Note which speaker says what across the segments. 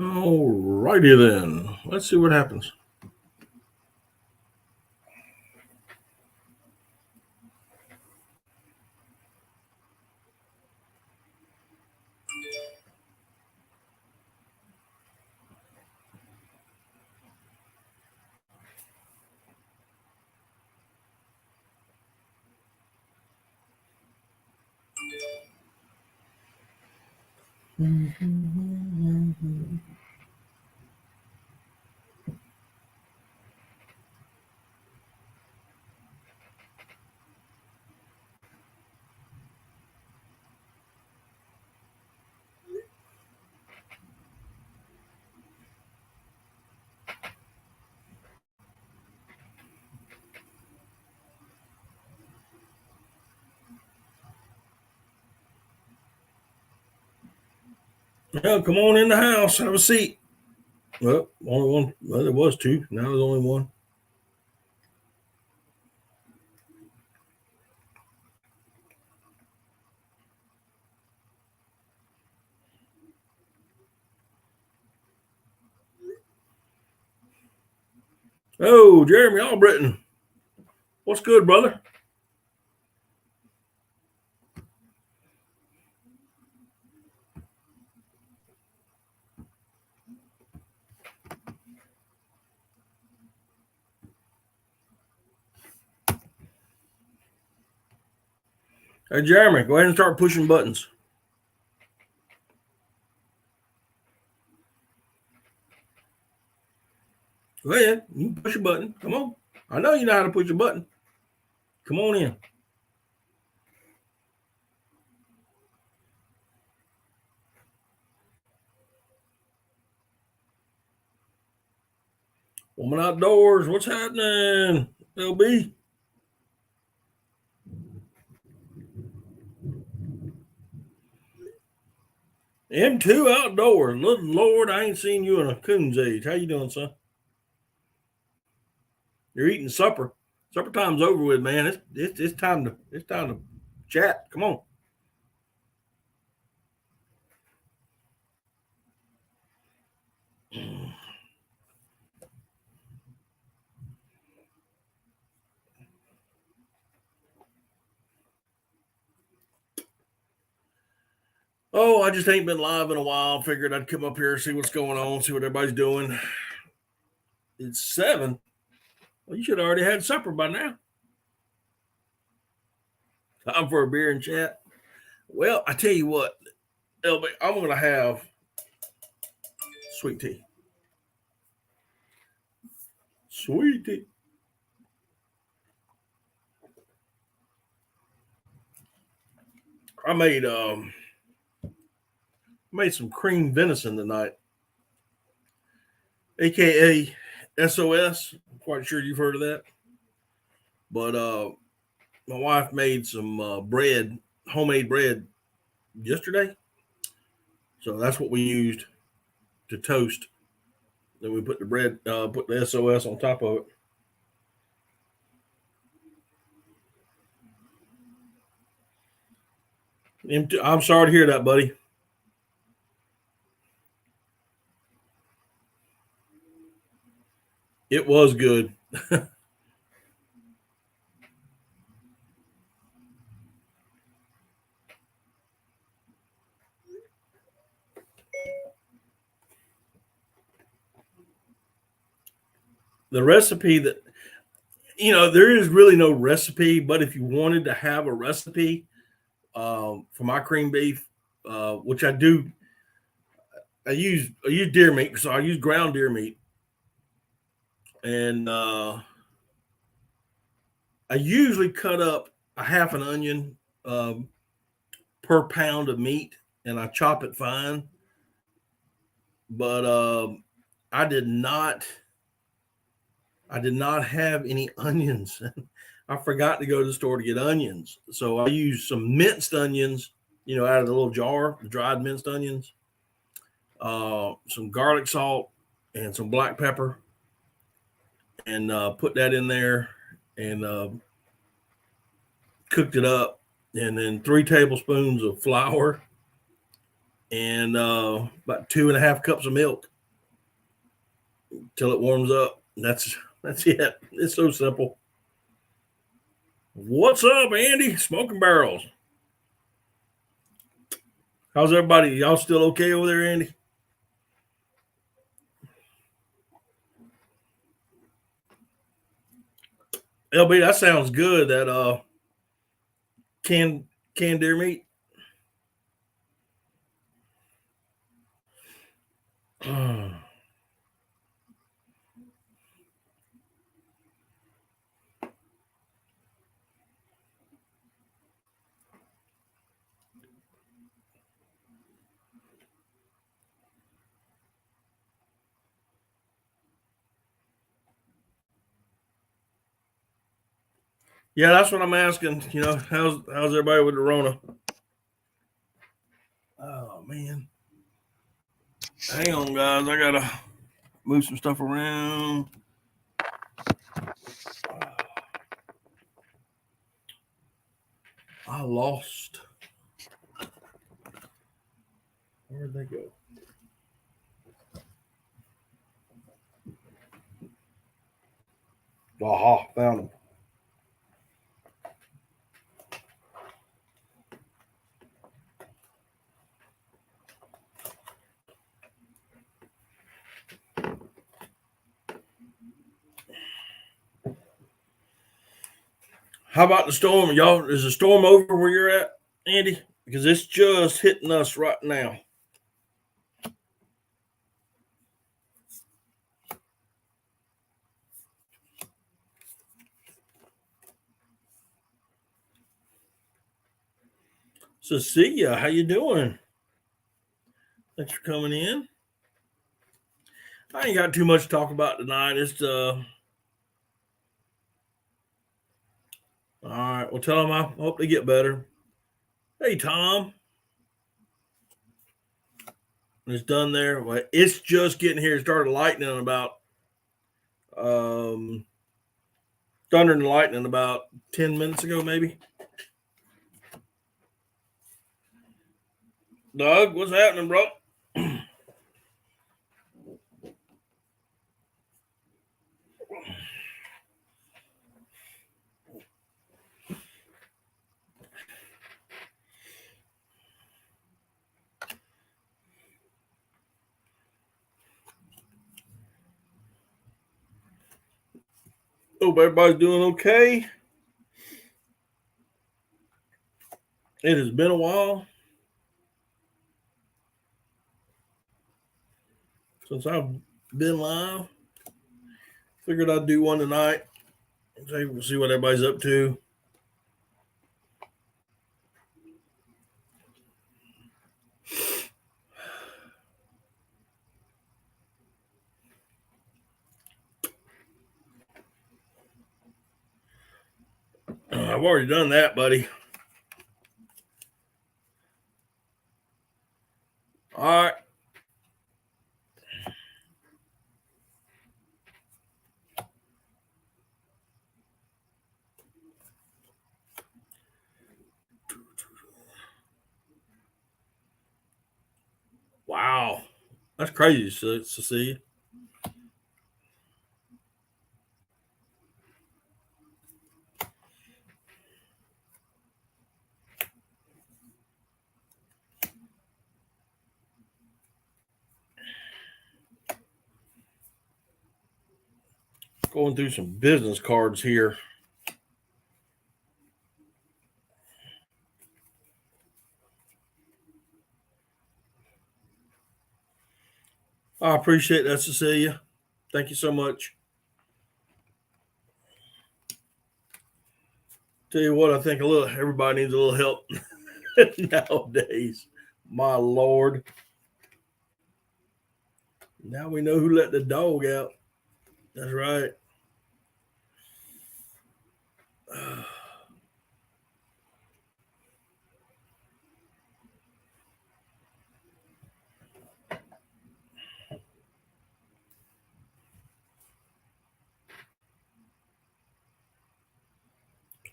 Speaker 1: All righty then. Let's see what happens. Well, come on in the house. Have a seat. Well, only one. Well, there was two. Now there's only one. Oh, Jeremy Albritton. What's good, brother? Hey, Jeremy, go ahead and start pushing buttons. Go ahead. You can push a button. Come on. I know you know how to push a button. Come on in. Woman Outdoors, what's happening? LB. M2 Outdoors. Good Lord, I ain't seen you in a coon's age. How you doing, son? You're eating supper. Supper time's over with, man. It's time to chat. Come on. Oh, I just ain't been live in a while. Figured I'd come up here, see what's going on, see what everybody's doing. It's 7. Well, you should have already had supper by now. Time for a beer and chat. Well, I tell you what, LB, I'm going to have sweet tea. Sweet tea. I made some cream venison tonight, aka SOS. I'm quite sure you've heard of that. But my wife made some bread, homemade bread, yesterday. So that's what we used to toast. Then we put the bread, put the SOS on top of it. I'm sorry to hear that, buddy. It was good. The recipe that, there is really no recipe, but if you wanted to have a recipe for my cream beef, which I do, I use deer meat, so I use ground deer meat, and I usually cut up a half an onion per pound of meat, and I chop it fine. But I did not have any onions. I forgot to go to the store to get onions, so I used some minced onions, out of the little jar, the dried minced onions, some garlic salt, and some black pepper, and put that in there and cooked it up, and then 3 tablespoons of flour, and about 2.5 cups of milk till it warms up. That's it. It's so simple. What's up, Andy? Smoking Barrels. How's everybody? Y'all still okay over there, Andy? LB, that sounds good. That canned deer meat. Yeah, that's what I'm asking. You know, how's everybody with the Rona? Oh man, hang on, guys. I gotta move some stuff around. I lost. Where'd they go? Aha, found them. How about the storm, y'all? Is the storm over where you're at, Andy? Because it's just hitting us right now. Cecilia, how you doing? Thanks for coming in. I ain't got too much to talk about tonight. It's all right. Well, tell them I hope they get better. Hey, Tom. It's done there. Well, it's just getting here. It started lightning about thunder and lightning about 10 minutes ago, maybe. Doug, what's happening, bro? Hope everybody's doing okay. It has been a while since I've been live. Figured I'd do one tonight. We'll see what everybody's up to. I've already done that, buddy. All right. Wow. That's crazy to see. Going through some business cards here. I appreciate that, Cecilia. Thank you so much. Tell you what, I think everybody needs a little help nowadays. My Lord. Now we know who let the dog out. That's right.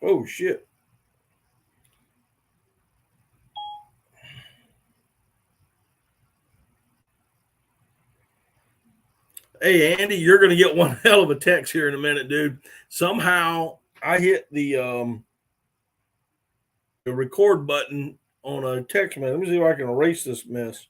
Speaker 1: Oh, shit. Hey, Andy, you're going to get one hell of a text here in a minute, dude. Somehow I hit the record button on a text message. Let me see if I can erase this mess.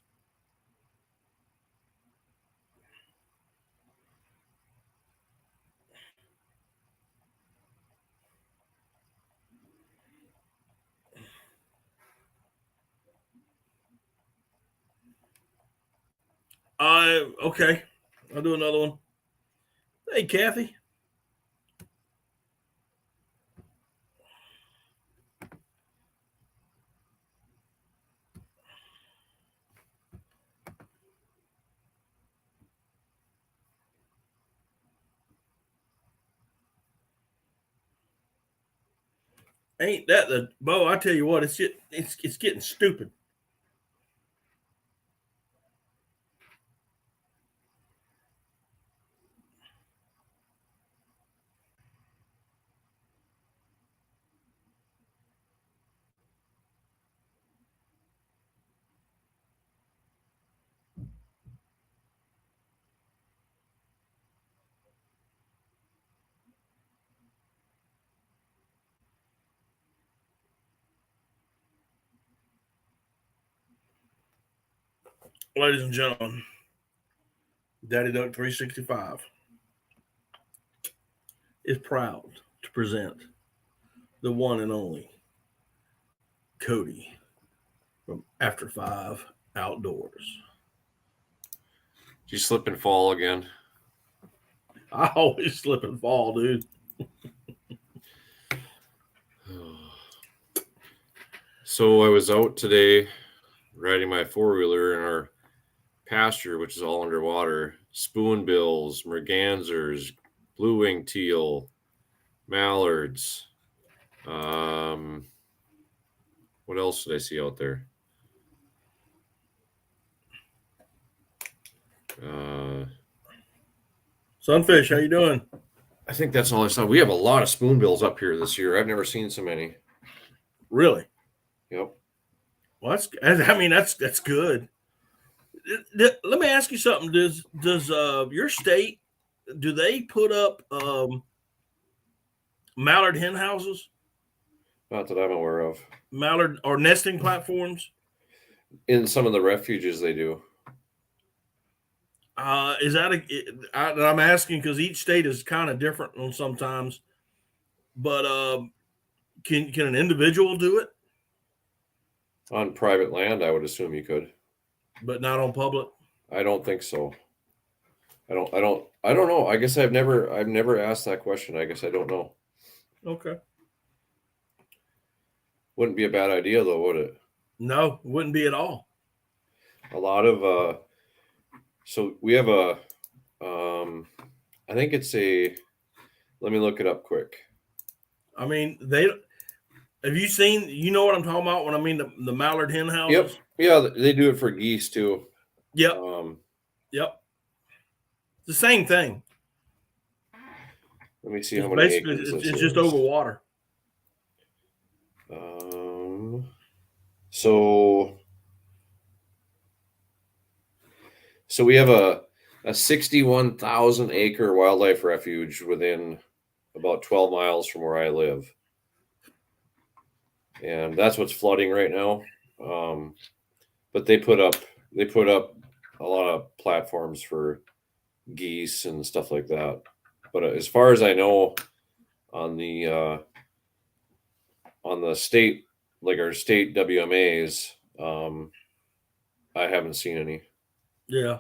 Speaker 1: Okay. I'll do another one. Hey, Kathy. Ain't that the Bo? I tell you what, it's getting stupid. Ladies and gentlemen, Daddy Duck 365 is proud to present the one and only Cody from After 5 Outdoors.
Speaker 2: Did you slip and fall again?
Speaker 1: I always slip and fall, dude.
Speaker 2: So I was out today riding my four-wheeler in our pasture, which is all underwater. Spoonbills, mergansers, blue-winged teal, mallards. What else did I see out there?
Speaker 1: Sunfish, how you doing?
Speaker 2: I think that's all I saw. We have a lot of spoonbills up here this year. I've never seen so many.
Speaker 1: Really?
Speaker 2: Yep.
Speaker 1: Well, that's good. Let me ask you something. Does your state, do they put up mallard hen houses?
Speaker 2: Not that I'm aware of.
Speaker 1: Mallard or nesting platforms?
Speaker 2: In some of the refuges, they do.
Speaker 1: Is that I'm asking because each state is kind of different on sometimes, but can an individual do it?
Speaker 2: On private land, I would assume you could,
Speaker 1: but not on public.
Speaker 2: I don't think so. I don't know. I guess I've never asked that question. I guess I don't know.
Speaker 1: Okay.
Speaker 2: Wouldn't be a bad idea though, would it?
Speaker 1: No, wouldn't be at all.
Speaker 2: A lot of so we have a I think it's a, let me look it up quick.
Speaker 1: I mean, have you seen, you know what I'm talking about when I mean the mallard hen houses?
Speaker 2: Yep. Yeah, they do it for geese too.
Speaker 1: Yep. Yep. It's the same thing.
Speaker 2: Let me see how many acres
Speaker 1: it's just over water.
Speaker 2: So we have a 61,000 acre wildlife refuge within about 12 miles from where I live. And that's what's flooding right now. But they put up a lot of platforms for geese and stuff like that. But as far as I know, on the state, like our state WMAs, I haven't seen any.
Speaker 1: Yeah.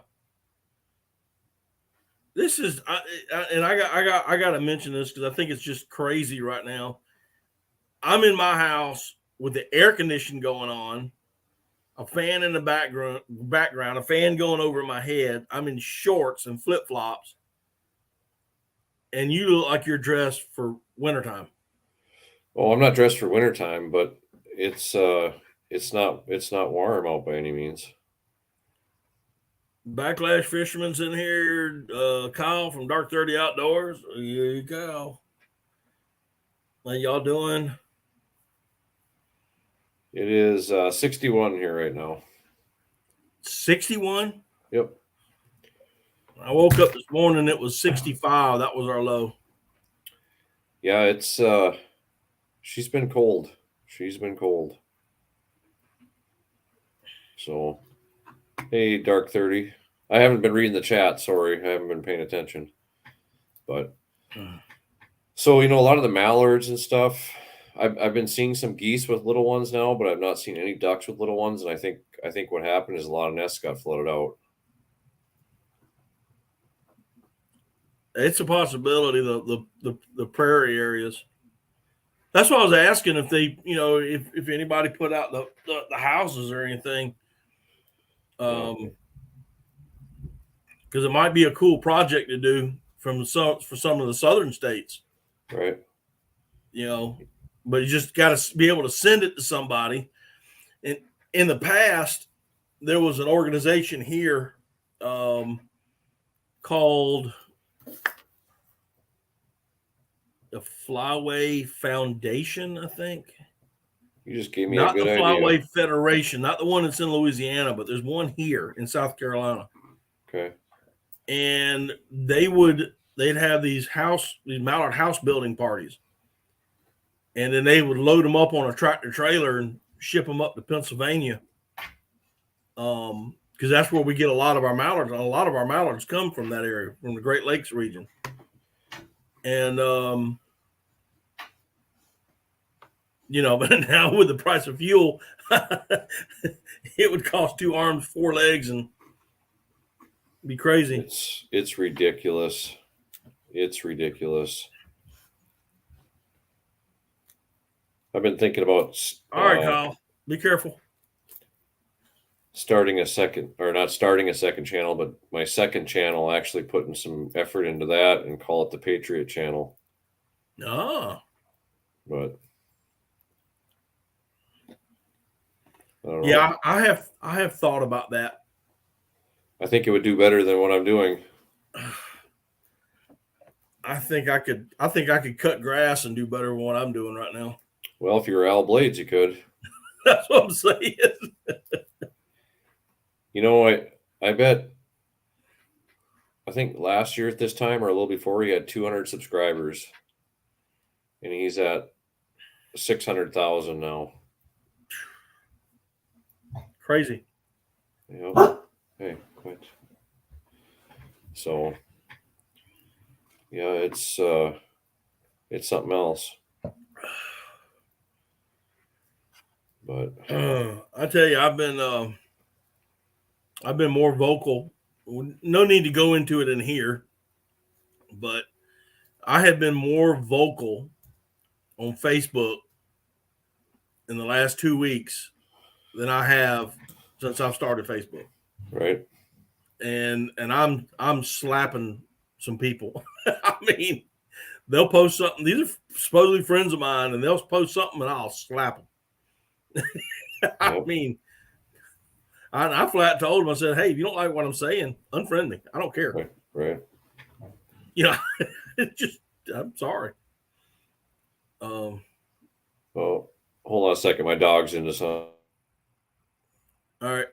Speaker 1: This is, I got to mention this because I think it's just crazy right now. I'm in my house with the air conditioning going on, a fan in the background, a fan going over my head. I'm in shorts and flip flops, and you look like you're dressed for wintertime.
Speaker 2: Well, I'm not dressed for wintertime, but it's not warm out by any means.
Speaker 1: Backlash Fisherman's in here. Kyle from Dark 30 Outdoors. Here you go. How y'all doing?
Speaker 2: It is 61 here right now.
Speaker 1: 61?
Speaker 2: Yep.
Speaker 1: I woke up this morning, it was 65. That was our low.
Speaker 2: Yeah, it's she's been cold. She's been cold. So, hey, Dark 30. I haven't been reading the chat. Sorry, I haven't been paying attention. But so, a lot of the mallards and stuff. I've been seeing some geese with little ones now, but I've not seen any ducks with little ones. And I think what happened is a lot of nests got flooded out.
Speaker 1: It's a possibility. The prairie areas. That's why I was asking if they, if anybody put out the houses or anything. Because it might be a cool project to do for some of the southern states,
Speaker 2: right?
Speaker 1: But you just got to be able to send it to somebody. And in the past, there was an organization here called the Flyway Foundation, I think.
Speaker 2: You just gave me
Speaker 1: not
Speaker 2: a good
Speaker 1: the Flyway
Speaker 2: idea.
Speaker 1: Federation, not the one that's in Louisiana, but there's one here in South Carolina.
Speaker 2: Okay.
Speaker 1: And they'd have these mallard house building parties, and then they would load them up on a tractor trailer and ship them up to Pennsylvania. Because that's where we get a lot of our mallards. And a lot of our mallards come from that area, from the Great Lakes region. And but now with the price of fuel, it would cost 2 arms, 4 legs, and be crazy.
Speaker 2: It's ridiculous. It's ridiculous. I've been thinking about.
Speaker 1: All right, Kyle, be careful.
Speaker 2: Not starting a second channel, but my second channel, actually putting some effort into that and call it the Patriot Channel.
Speaker 1: Ah.
Speaker 2: But I don't know.
Speaker 1: Yeah, I have thought about that.
Speaker 2: I think it would do better than what I'm doing.
Speaker 1: I think I could cut grass and do better than what I'm doing right now.
Speaker 2: Well, if you were Al Blades, you could.
Speaker 1: That's what I'm saying.
Speaker 2: I bet. I think last year at this time or a little before, he had 200 subscribers, and he's at 600,000 now.
Speaker 1: Crazy.
Speaker 2: Yep. Hey, quit. So, yeah, it's something else. But
Speaker 1: I tell you, I've been more vocal. No need to go into it in here, but I have been more vocal on Facebook in the last 2 weeks than I have since I've started Facebook.
Speaker 2: Right.
Speaker 1: And I'm slapping some people. I mean, they'll post something. These are supposedly friends of mine, and they'll post something, and I'll slap them. I mean, I flat told them, I said, hey, if you don't like what I'm saying, unfriend me. I don't care.
Speaker 2: Right.
Speaker 1: It's just, I'm sorry.
Speaker 2: Oh, hold on a second. My dog's in the sun.
Speaker 1: All right.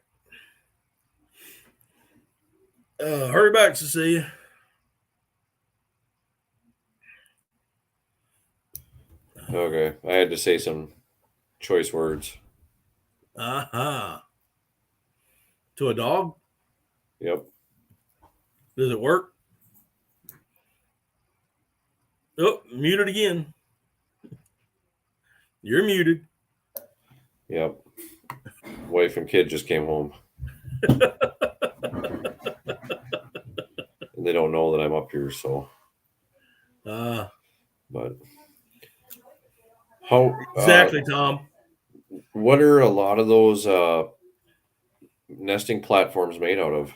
Speaker 1: Hurry back, Cecilia.
Speaker 2: Okay. I had to say some choice words.
Speaker 1: Uh-huh. To a dog?
Speaker 2: Yep.
Speaker 1: Does it work? Oh, muted again. You're muted.
Speaker 2: Yep. Wife and kid just came home. And they don't know that I'm up here, so. But how
Speaker 1: exactly, Tom?
Speaker 2: What are a lot of those nesting platforms made out of?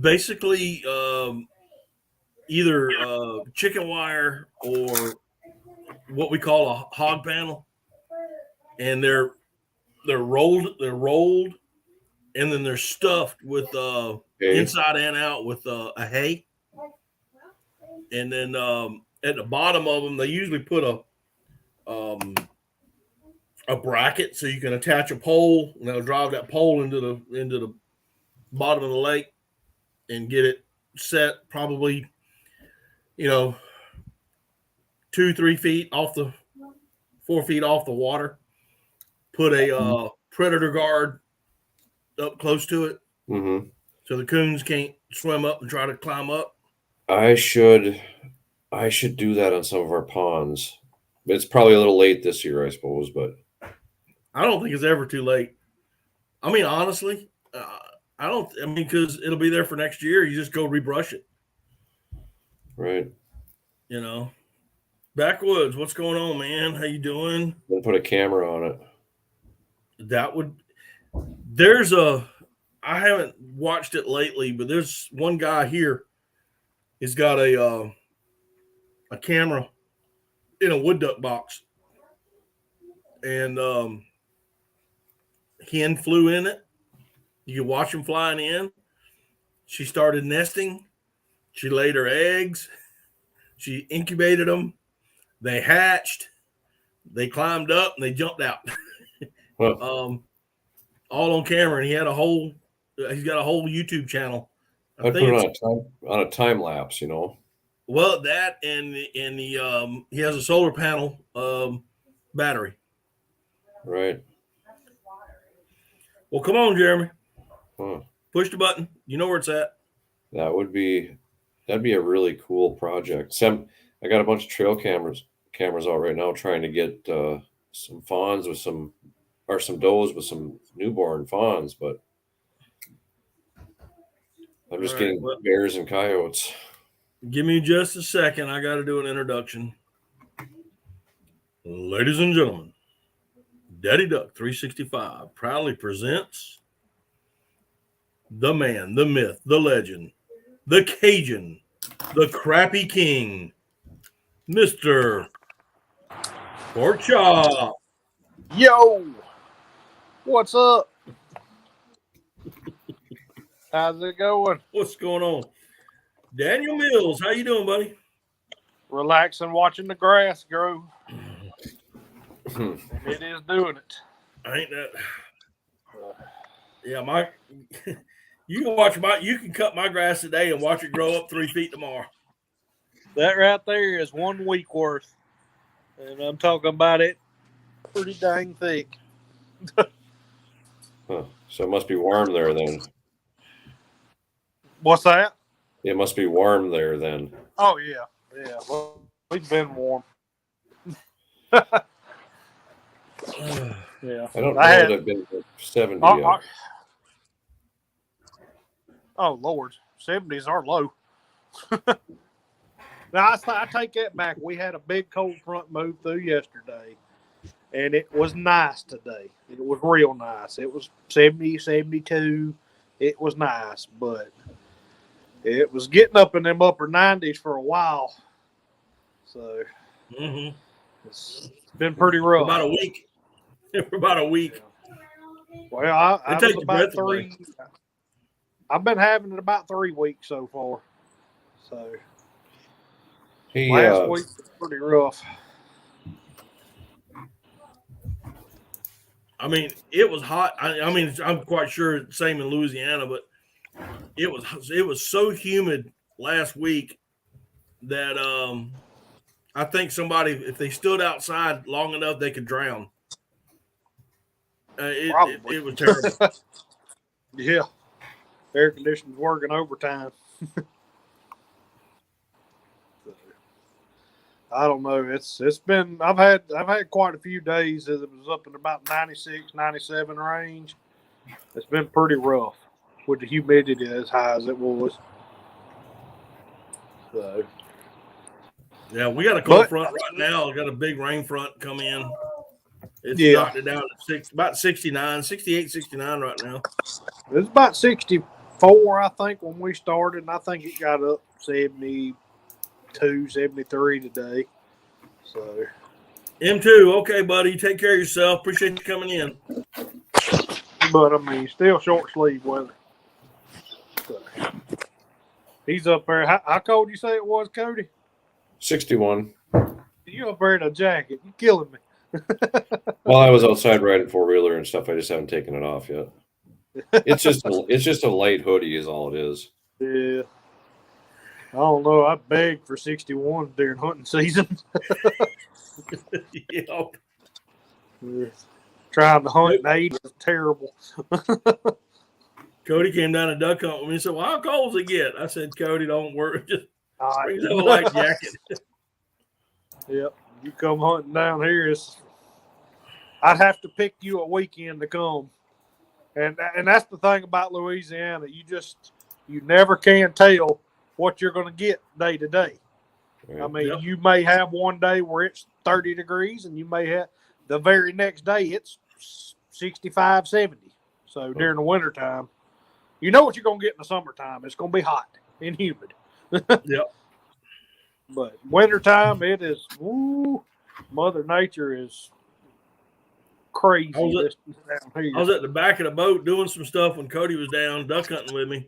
Speaker 1: Basically, either chicken wire or what we call a hog panel, and they're rolled, and then they're stuffed with inside and out with a hay, and then at the bottom of them they usually put a bracket so you can attach a pole, and they'll drive that pole into the bottom of the lake, and get it set probably, 2-3 feet off 4 feet off the water. Put a predator guard up close to it, so the coons can't swim up and try to climb up.
Speaker 2: I should do that on some of our ponds. It's probably a little late this year, I suppose, but
Speaker 1: I don't think it's ever too late. I mean, honestly, because it'll be there for next year. You just go rebrush it.
Speaker 2: Right.
Speaker 1: Backwoods, what's going on, man? How you doing?
Speaker 2: Then put a camera on it.
Speaker 1: I haven't watched it lately, but there's one guy here. He's got a camera in a wood duck box, and hen flew in it. You can watch him flying in. She started nesting. She laid her eggs. She incubated them. They hatched. They climbed up and they jumped out.
Speaker 2: Well,
Speaker 1: all on camera, and he's got a whole YouTube channel.
Speaker 2: I put it on a time lapse,
Speaker 1: Well, that and he has a solar panel battery.
Speaker 2: Right.
Speaker 1: Well, come on, Jeremy.
Speaker 2: Huh.
Speaker 1: Push the button. You know where it's at.
Speaker 2: That'd be a really cool project. I got a bunch of trail cameras out right now trying to get some fawns with some does with some newborn fawns, but I'm just getting bears and coyotes.
Speaker 1: Give me just a second. I got to do an introduction. Ladies and gentlemen, Daddy Duck 365 proudly presents the man, the myth, the legend, the Cajun, the Crappy King, Mr. Pork Chop.
Speaker 3: Yo, what's up? How's it going?
Speaker 1: What's going on? Daniel Mills, how you doing, buddy?
Speaker 3: Relaxing, watching the grass grow. It is doing it.
Speaker 1: Ain't that? Yeah, you can cut my grass today and watch it grow up 3 feet tomorrow.
Speaker 3: That right there is 1 week worth, and I'm talking about it pretty dang thick.
Speaker 2: Huh. So it must be warm there then.
Speaker 3: What's that?
Speaker 2: It must be warm there then.
Speaker 3: Oh yeah. Well, we've been warm. Yeah.
Speaker 2: I don't know that I've been 70 yet.
Speaker 3: Oh Lord, 70s are low. Now I take that back. We had a big cold front move through yesterday, and it was nice today. It was real nice. It was 70, 72. It was nice, but it was getting up in them upper 90s for a while. So it's been pretty rough.
Speaker 1: About a week. For about a week.
Speaker 3: Well, I was about 3. I've been having it about 3 weeks so far. So last week was pretty rough.
Speaker 1: I mean, it was hot. I mean, I'm quite sure it's the same in Louisiana, but it was so humid last week that I think somebody, if they stood outside long enough, they could drown. It was terrible.
Speaker 3: Yeah, air conditioning's working overtime. I don't know. It's been. I've had quite a few days that it was up in about 96, 97 range. It's been pretty rough with the humidity as high as it was. So
Speaker 1: yeah, we got a cold front right now. We got a big rain front come in. It's knocked it down to about 69, 68, 69 right now.
Speaker 3: It was about 64, I think, when we started, and I think it got up 72, 73 today. So
Speaker 1: M2, okay, buddy. Take care of yourself. Appreciate you coming in.
Speaker 3: But I mean, still short sleeve weather. So, he's up there. How cold you say it was, Cody?
Speaker 2: 61.
Speaker 3: You up there in a jacket? You killing me.
Speaker 2: Well, I was outside riding 4-wheeler and stuff. I just haven't taken it off yet. It's just a light hoodie is all it is.
Speaker 3: Yeah. I don't know. I begged for 61 during hunting season.
Speaker 1: Yeah.
Speaker 3: Trying to hunt in 80 is terrible.
Speaker 1: Cody came down to duck hunt with me and said, "Well, how cold does it get?" I said, "Cody, don't worry. Just bring a light jacket."
Speaker 3: Yep. You come hunting down here, I'd have to pick you a weekend to come. And that's the thing about Louisiana. You never can tell what you're going to get day to day.
Speaker 2: Right.
Speaker 3: I mean, you may have one day where it's 30 degrees, and you may have the very next day it's 65, 70. So during the wintertime, you know what you're going to get in the summertime. It's going to be hot and humid.
Speaker 1: Yep.
Speaker 3: But wintertime, it is, Mother Nature is crazy.
Speaker 1: I was at the back of the boat doing some stuff when Cody was down duck hunting with me.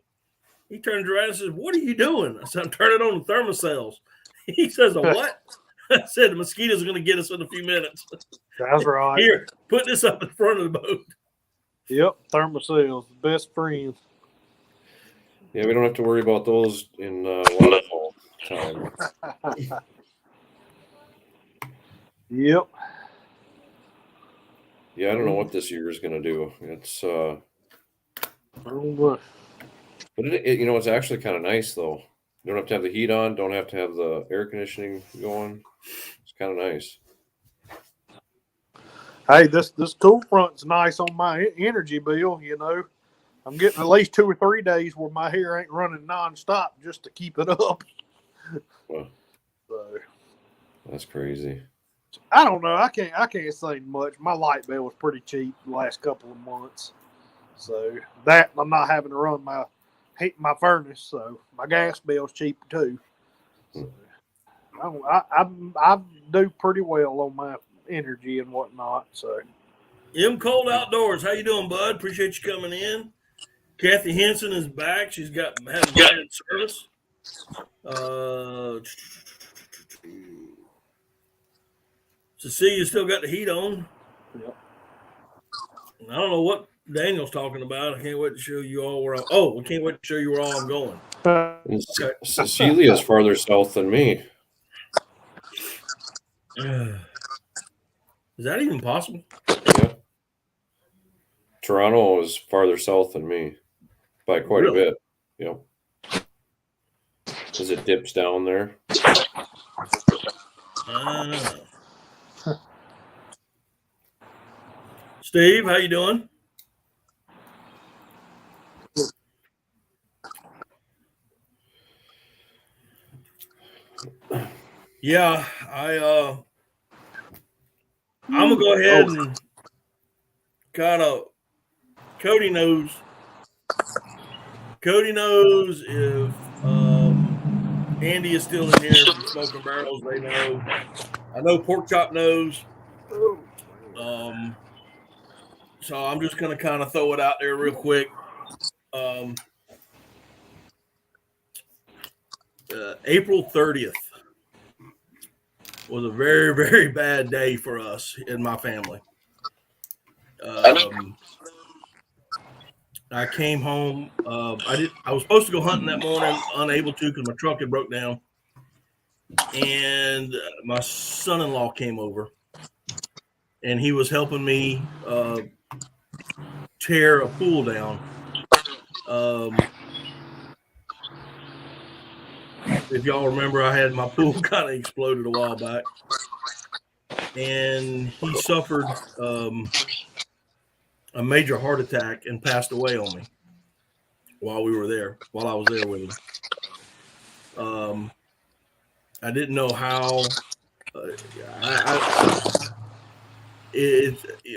Speaker 1: He turns around and says, "What are you doing?" I said, "I'm turning on the thermocells." He says, "A what?" I said, "The mosquitoes are going to get us in a few minutes."
Speaker 3: That's right.
Speaker 1: Here, put this up in front of the boat.
Speaker 3: Yep, thermocells, best friends.
Speaker 2: Yeah, we don't have to worry about those in waterfall time.
Speaker 3: Yep.
Speaker 2: Yeah, I don't know what this year is going to do. It's but it's actually kind of nice though. You don't have to have the heat on. Don't have to have the air conditioning going. It's kind of nice.
Speaker 3: Hey, this cool front's nice on my energy bill. You know, I'm getting at least 2 or 3 days where my hair ain't running nonstop just to keep it up.
Speaker 2: Well,
Speaker 3: so
Speaker 2: that's crazy.
Speaker 3: I don't know. I can't say much. My light bill was pretty cheap the last couple of months, so that I'm not having to run my furnace. So my gas bill's cheap too. So I do pretty well on my energy and whatnot. So
Speaker 1: M Cold Outdoors, how you doing, bud? Appreciate you coming in. Kathy Henson is back. She's having bad service. Cecilia still got the heat on.
Speaker 3: Yep.
Speaker 1: I don't know what Daniel's talking about. I can't wait to show you all where I can't wait to show you where all I'm going.
Speaker 2: Okay. Cecilia's farther south than me.
Speaker 1: Is that even possible?
Speaker 2: Yeah. Toronto is farther south than me by quite a bit. Yep. As it dips down there.
Speaker 1: Steve, how you doing? Yeah, I'm gonna go ahead and kind of. Cody knows if Andy is still in here from Smoking Barrels. They know. I know Pork Chop knows. So I'm just gonna kind of throw it out there real quick. April 30th was a very, very bad day for us and my family. I came home. I was supposed to go hunting that morning, unable to because my truck had broke down. And my son-in-law came over, and he was helping me tear a pool down. If y'all remember, I had my pool kind of exploded a while back, and he suffered a major heart attack and passed away on me while I was there with him. I didn't know how.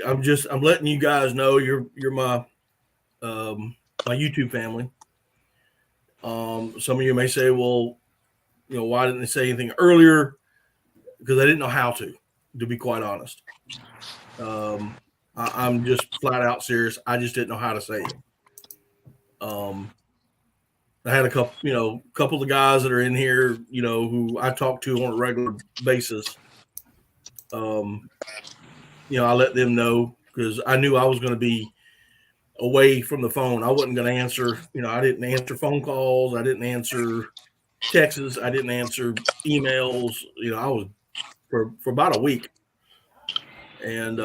Speaker 1: I'm letting you guys know you're my my YouTube family. Some of you may say, well, why didn't they say anything earlier? Because I didn't know how to be quite honest. I'm just flat out serious. I just didn't know how to say it. I had a couple of guys that are in here, who I talk to on a regular basis. I let them know because I knew I was going to be away from the phone. I wasn't going to answer. I didn't answer phone calls. I didn't answer texts. I didn't answer emails. I was for about a week, and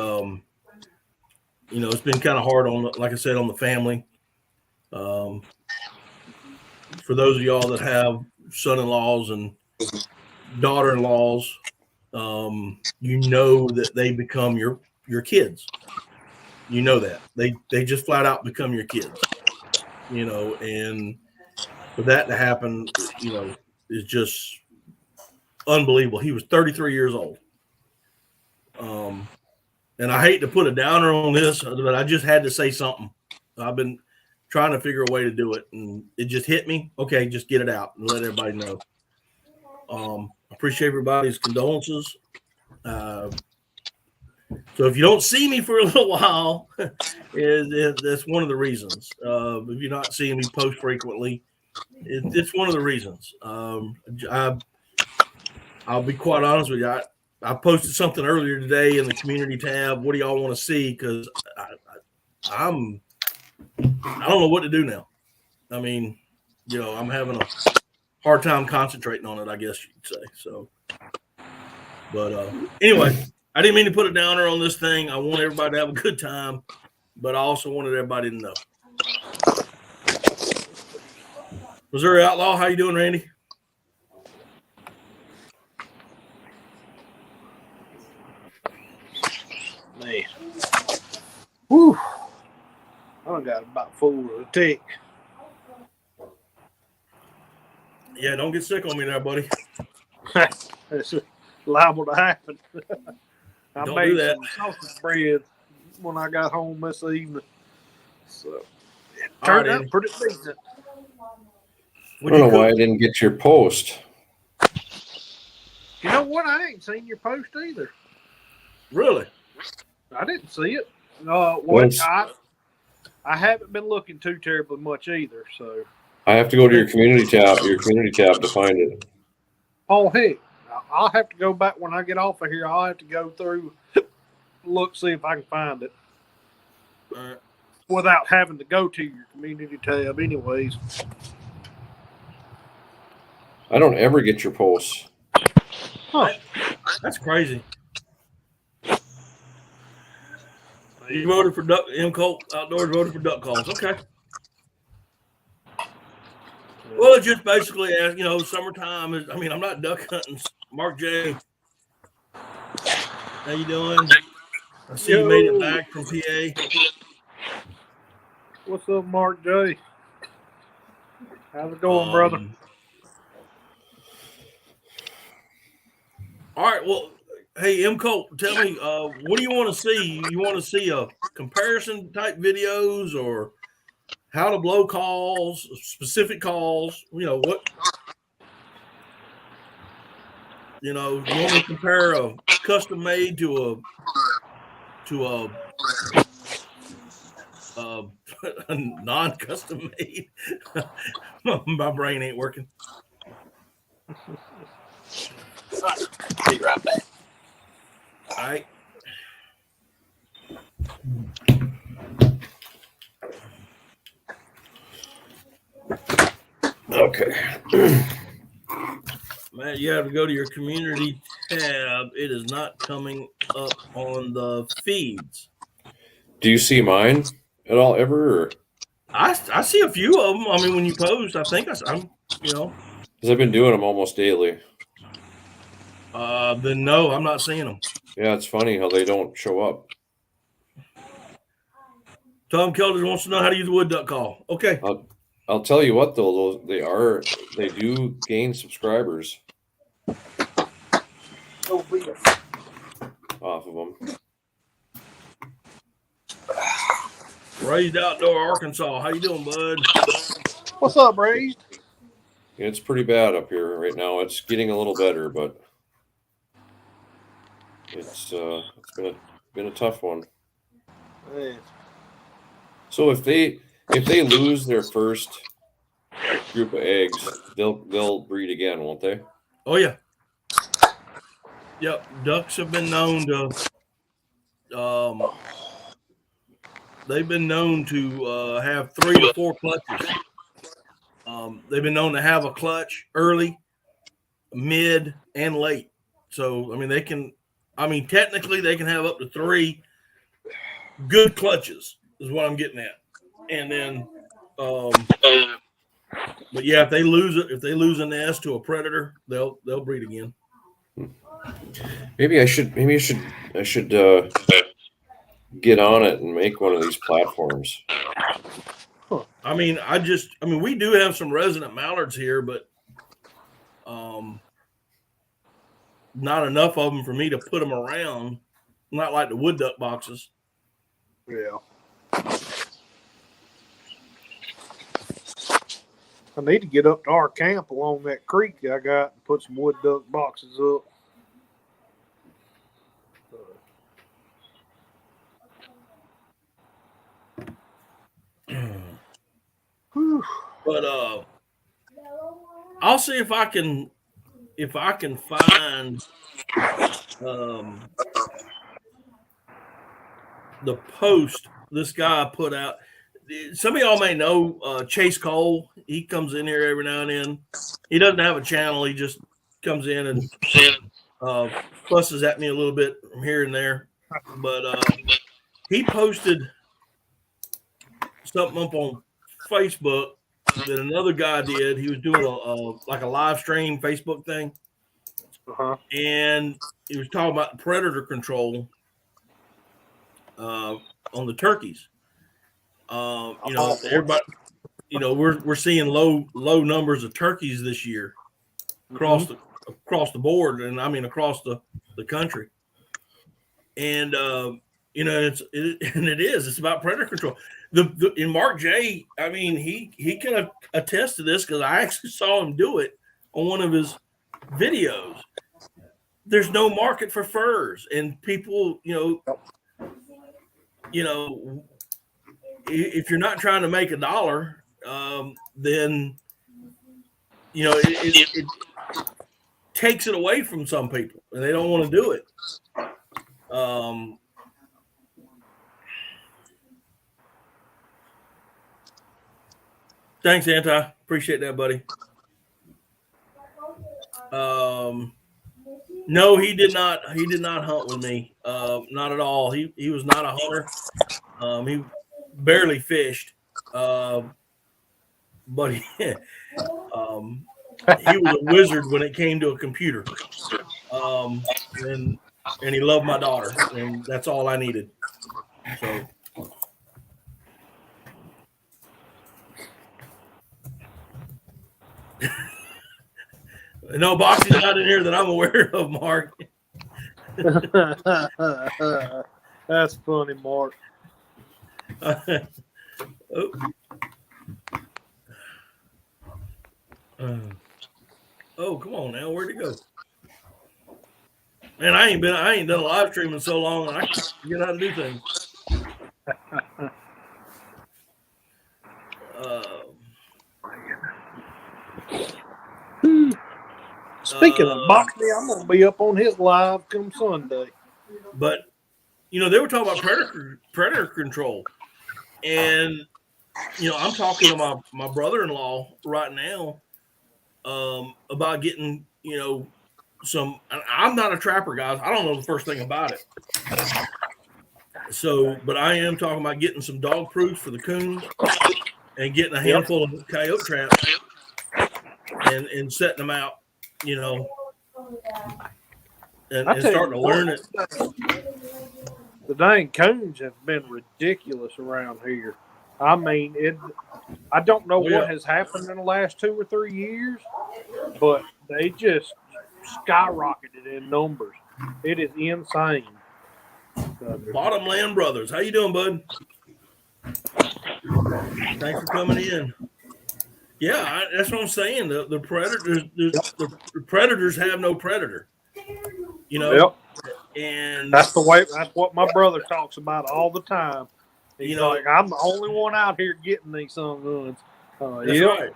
Speaker 1: it's been kind of hard on, like I said, on the family. For those of y'all that have son-in-laws and daughter-in-laws, that they become your kids. That they just flat out become your kids. And for that to happen, is just unbelievable. He was 33 years old. And I hate to put a downer on this, but I just had to say something. I've been trying to figure a way to do it, and it just hit me. Okay, just get it out and let everybody know. Appreciate everybody's condolences. So if you don't see me for a little while, that's one of the reasons. If you're not seeing me post frequently, it's one of the reasons. I'll be quite honest with you. I posted something earlier today in the community tab. What do y'all want to see? Because I don't know what to do now. I mean, I'm having a hard time concentrating on it, I guess you could say. So, but anyway, I didn't mean to put a downer on this thing. I want everybody to have a good time, but I also wanted everybody to know. Missouri Outlaw, how you doing, Randy?
Speaker 3: Man. Whew. I done got about full of a tick.
Speaker 1: Yeah, don't get sick on me there, buddy.
Speaker 3: It's liable to happen. I
Speaker 1: Don't
Speaker 3: made
Speaker 1: do that.
Speaker 3: some sausage bread when I got home this evening. So it
Speaker 1: All
Speaker 3: turned
Speaker 1: right,
Speaker 3: out
Speaker 1: Andy.
Speaker 3: pretty decent.
Speaker 2: I don't know why I didn't get your post.
Speaker 3: You know what? I ain't seen your post either.
Speaker 1: Really?
Speaker 3: I didn't see it.
Speaker 2: Once-
Speaker 3: I haven't been looking too terribly much either. So
Speaker 2: I have to go to your community tab to find it.
Speaker 3: oh heck, I'll have to go back when I get off of here. I'll have to go through, look, see if I can find it.
Speaker 1: All right.
Speaker 3: Without having to go to your community tab, anyways.
Speaker 2: I don't ever get your posts.
Speaker 3: Huh.
Speaker 1: That's crazy. You voted for duck. M. Colt Outdoors voted for duck calls. Okay. Well, it just basically, summertime is. I mean, I'm not duck hunting. Mark J, how you doing? I see you made it back from PA.
Speaker 3: What's up, Mark J? How's it going, brother?
Speaker 1: All right. Well, hey, M. Colt, tell me, what do you want to see? You want to see a comparison type videos or how to blow calls, specific calls? What? You want me to compare a custom made to a non-custom made? My brain ain't working.
Speaker 3: Be right back.
Speaker 1: All right.
Speaker 2: Okay.
Speaker 1: Matt, you have to go to your community tab. It is not coming up on the feeds.
Speaker 2: Do you see mine at all ever? Or?
Speaker 1: I see a few of them. I mean, when you post, I think I'm.
Speaker 2: Because I've been doing them almost daily.
Speaker 1: Then no, I'm not seeing them.
Speaker 2: Yeah, it's funny how they don't show up.
Speaker 1: Tom Kelder wants to know how to use the wood duck call. Okay.
Speaker 2: I'll tell you what though, they do gain subscribers off of them.
Speaker 1: Raised Outdoor Arkansas. How you doing, bud?
Speaker 3: What's up, Raised?
Speaker 2: It's pretty bad up here right now. It's getting a little better, but it's been a tough one.
Speaker 3: Hey.
Speaker 2: So if they lose their first group of eggs, they'll breed again, won't they?
Speaker 1: Oh yeah. Yep. Ducks have been known to they've been known to have 3 to 4 clutches. They've been known to have a clutch early, mid, and late. So, I mean, technically they can have up to 3 good clutches is what I'm getting at. And then, but yeah, if they lose a nest to a predator, they'll breed again.
Speaker 2: Maybe I should get on it and make one of these platforms.
Speaker 1: I mean, we do have some resident mallards here, but not enough of them for me to put them around. Not like the wood duck boxes.
Speaker 3: Yeah. I need to get up to our camp along that creek I got and put some wood duck boxes up.
Speaker 1: But I'll see if I can find the post this guy put out. Some of y'all may know Chase Cole. He comes in here every now and then. He doesn't have a channel. He just comes in and fusses at me a little bit from here and there. But he posted something up on Facebook that another guy did. He was doing a live stream Facebook thing. And he was talking about predator control on the turkeys. Everybody, we're seeing low numbers of turkeys this year across the board, and I mean across the country. And it's about predator control. In Mark J, I mean, he can attest to this because I actually saw him do it on one of his videos. There's no market for furs, and people, if you're not trying to make $1, then it takes it away from some people, and they don't want to do it. Thanks, Anti. Appreciate that, buddy. No, he did not. He did not hunt with me. Not at all. He was not a hunter. He barely fished. But he was a wizard when it came to a computer. And he loved my daughter, and that's all I needed. So. No boxing not in here that I'm aware of, Mark.
Speaker 3: That's funny, Mark.
Speaker 1: Come on now, where'd it go? Man, I ain't done a live stream in so long, and I can't forget how to do things.
Speaker 3: Speaking of boxing, I'm gonna be up on his live come Sunday.
Speaker 1: But they were talking about predator control, and I'm talking to my brother-in-law right now about getting some. I'm not a trapper, guys. I don't know the first thing about it. So, but I am talking about getting some dog proofs for the coons and getting a handful of coyote traps and setting them out. And starting to learn it.
Speaker 3: The dang coons have been ridiculous around here. I mean, I don't know what has happened in the last 2 or 3 years, but they just skyrocketed in numbers. It is insane.
Speaker 1: Bottom Land Brothers, how you doing, bud? Thanks for coming in. Yeah, that's what I'm saying. The predators, the predators have no predator. And
Speaker 3: that's what my brother talks about all the time. He's like, I'm the only one out here getting these sun guns.
Speaker 1: That's right.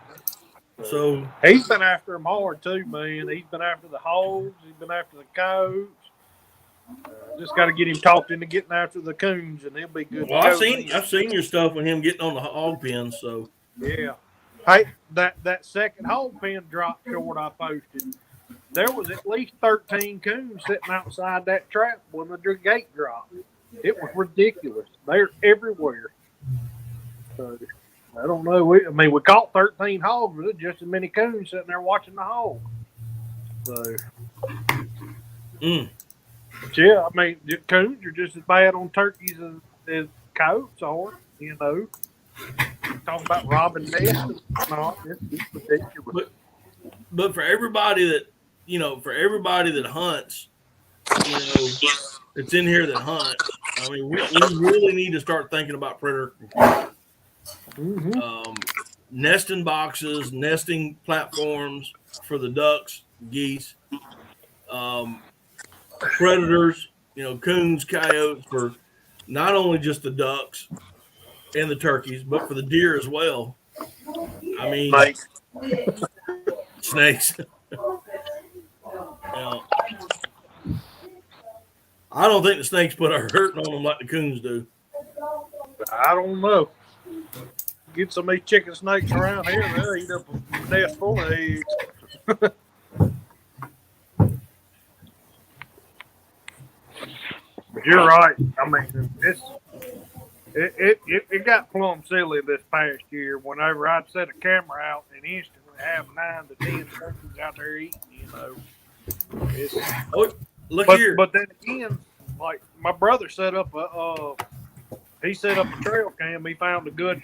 Speaker 1: So
Speaker 3: he's been after them hard too, man. He's been after the hogs. He's been after the coyotes. Just got to get him talked into getting after the coons, and he'll be good.
Speaker 1: Well, I've seen your stuff with him getting on the hog pens. So
Speaker 3: yeah. Hey, that second hog pen drop short I posted, there was at least 13 coons sitting outside that trap when the gate dropped. It was ridiculous. They're everywhere. So, I don't know. We caught 13 hogs, but there's just as many coons sitting there watching the hog. So, but yeah, coons are just as bad on turkeys as coyotes are. You know, talking about robbing nests. No, it's ridiculous.
Speaker 1: But for everybody that hunts, it's in here that hunts. I mean, we really need to start thinking about predator control. Nesting boxes, nesting platforms for the ducks, geese, predators, coons, coyotes, for not only just the ducks and the turkeys, but for the deer as well. I mean, snakes. I don't think the snakes put a hurting on them like the coons do.
Speaker 3: I don't know. Get some of these chicken snakes around here, they'll eat up a nest full of eggs. But you're right. I mean, it got plumb silly this past year. Whenever I'd set a camera out and instantly have 9 to 10 turkeys out there eating, here. But then again, like my brother set up a trail cam. He found a good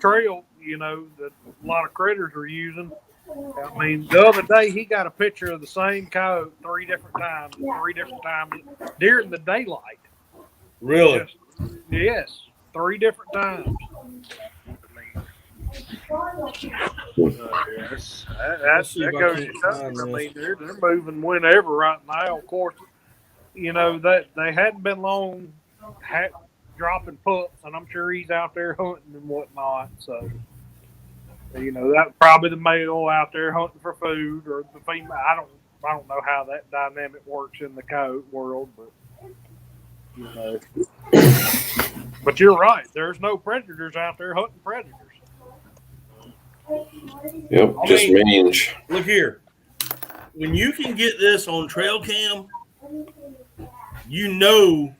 Speaker 3: trail, that a lot of critters are using. I mean, the other day he got a picture of the same coyote 3 different times during the daylight.
Speaker 1: Really?
Speaker 3: Yes, 3 different times. Yes, that goes to something. I mean, they're moving whenever right now. Of course, that they hadn't been long dropping pups, and I'm sure he's out there hunting and whatnot. So, that's probably the male out there hunting for food, or the female. I don't know how that dynamic works in the coyote world, but But you're right. There's no predators out there hunting predators.
Speaker 2: Yep, mange.
Speaker 1: Look here. When you can get this on trail cam, you know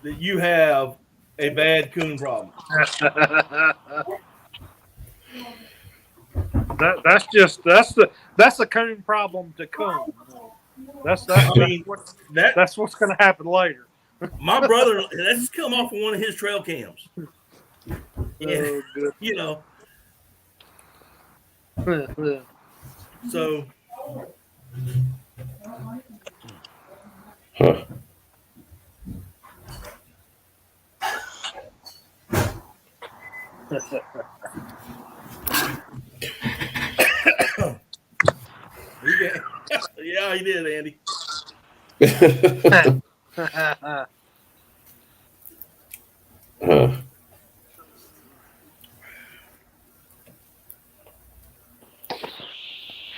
Speaker 1: that you have a bad coon problem. That's a coon problem to come. That's what's going to happen later. My brother, that's come off of one of his trail cams. Yeah, So,
Speaker 2: huh.
Speaker 1: Yeah, he did, Andy.
Speaker 3: I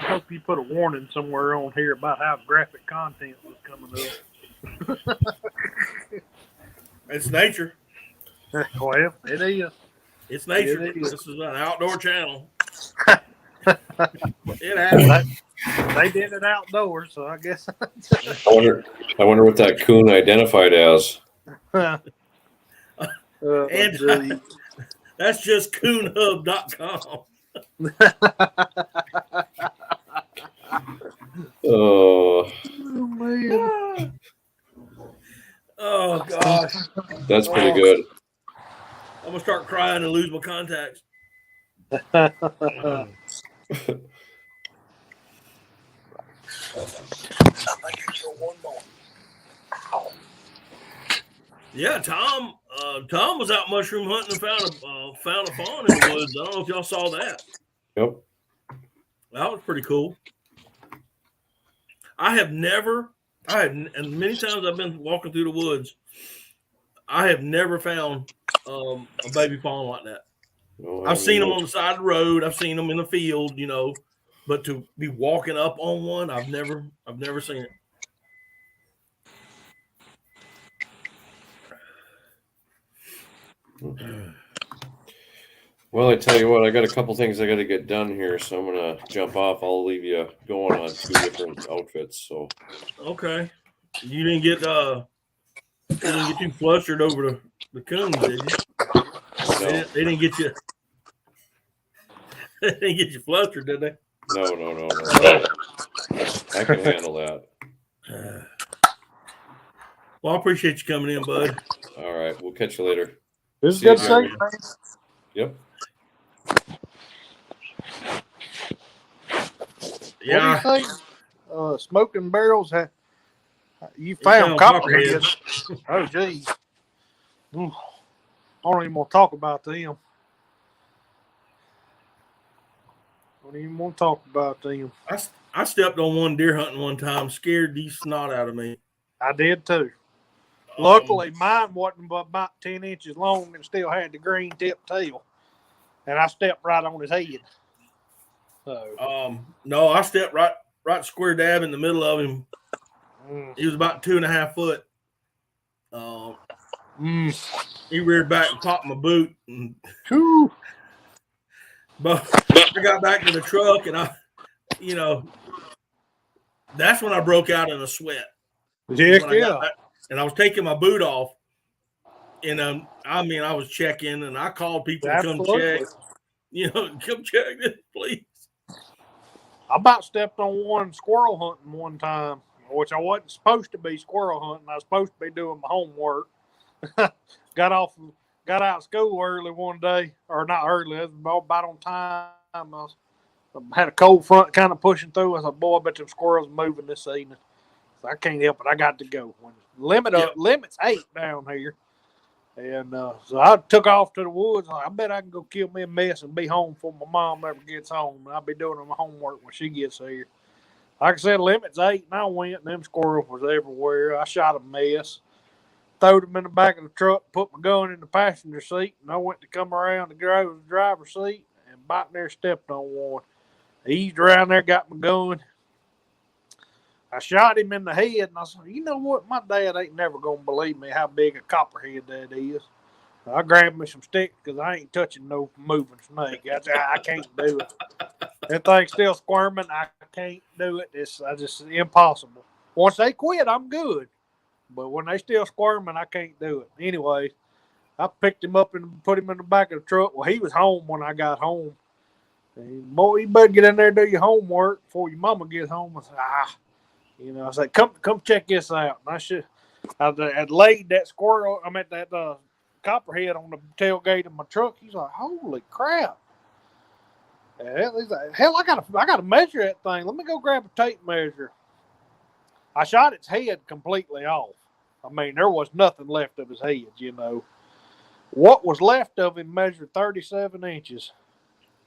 Speaker 3: hope you put a warning somewhere on here about how graphic content was coming up.
Speaker 1: It's nature.
Speaker 3: Well, it is.
Speaker 1: It's nature. This is an outdoor channel. It happens.
Speaker 3: They did it outdoors, so I guess.
Speaker 2: I wonder what that coon identified as.
Speaker 1: And that's just coonhub.com.
Speaker 2: Oh
Speaker 3: man.
Speaker 1: Oh gosh.
Speaker 2: That's pretty good.
Speaker 1: I'm gonna start crying and lose my contacts. Yeah, Tom was out mushroom hunting and found a fawn in the woods. I don't know if y'all saw that.
Speaker 2: Yep.
Speaker 1: That was pretty cool. And many times I've been walking through the woods, I have never found a baby fawn like that.
Speaker 2: Oh,
Speaker 1: I've seen them on the side of the road. I've seen them in the field, but to be walking up on one, I've never seen it.
Speaker 2: Well, I tell you what, I got a couple things I got to get done here, so I'm gonna jump off. I'll leave you going on 2 different outfits. So
Speaker 1: Okay. You didn't get too flustered over the coons, did you?
Speaker 2: no,
Speaker 1: They didn't get you. They didn't get you flustered, did they?
Speaker 2: no. I can handle that.
Speaker 1: Well, I appreciate you coming in, bud.
Speaker 2: All right, we'll catch you later.
Speaker 3: This is
Speaker 2: See you,
Speaker 3: good to see
Speaker 2: Jeremy.
Speaker 3: you, man.
Speaker 2: Yep.
Speaker 1: Yeah.
Speaker 3: What do you think? Smoking barrels. You
Speaker 1: found
Speaker 3: found copperheads. Oh, geez. Ooh, I don't even want to talk about them.
Speaker 1: I stepped on one deer hunting one time, scared the snot out of me.
Speaker 3: I did too. Luckily, mine wasn't but about 10 inches long and still had the green tip tail. And I stepped right on his head. So,
Speaker 1: no, I stepped right square dab in the middle of him. He was about 2.5 foot. He reared back and popped my boot. But I got back to the truck and that's when I broke out in a sweat.
Speaker 3: yeah.
Speaker 1: And I was taking my boot off. And I was checking and I called people to come check. Come check this, please.
Speaker 3: I about stepped on one squirrel hunting one time, which I wasn't supposed to be squirrel hunting. I was supposed to be doing my homework. Got out of school early one day, or not early, it was about on time. I had a cold front kind of pushing through. I said, boy, I bet them squirrels are moving this evening. So I can't help it. I got to go. Limit's 8 down here. And so I took off to the woods. I bet I can go kill me a mess and be home before my mom ever gets home. And I'll be doing my homework when she gets here. Like I said, limit's 8, and I went, and them squirrels was everywhere. I shot a mess, threw them in the back of the truck, put my gun in the passenger seat, and I went to come around the driver's seat, and about there stepped on one. Eased around there, got my gun. I shot him in the head, and I said, you know what? My dad ain't never going to believe me how big a copperhead that is. I grabbed me some sticks because I ain't touching no moving snake. I can't do it. That thing's still squirming. I can't do it. It's impossible. Once they quit, I'm good. But when they still squirming, I can't do it. Anyway, I picked him up and put him in the back of the truck. Well, he was home when I got home. And, boy, you better get in there and do your homework before your mama gets home. I said, I said, come check this out. And I'd laid that squirrel, that copperhead on the tailgate of my truck. He's like, holy crap. And he's like, hell, I gotta measure that thing. Let me go grab a tape measure. I shot its head completely off. There was nothing left of his head, What was left of him measured 37 inches.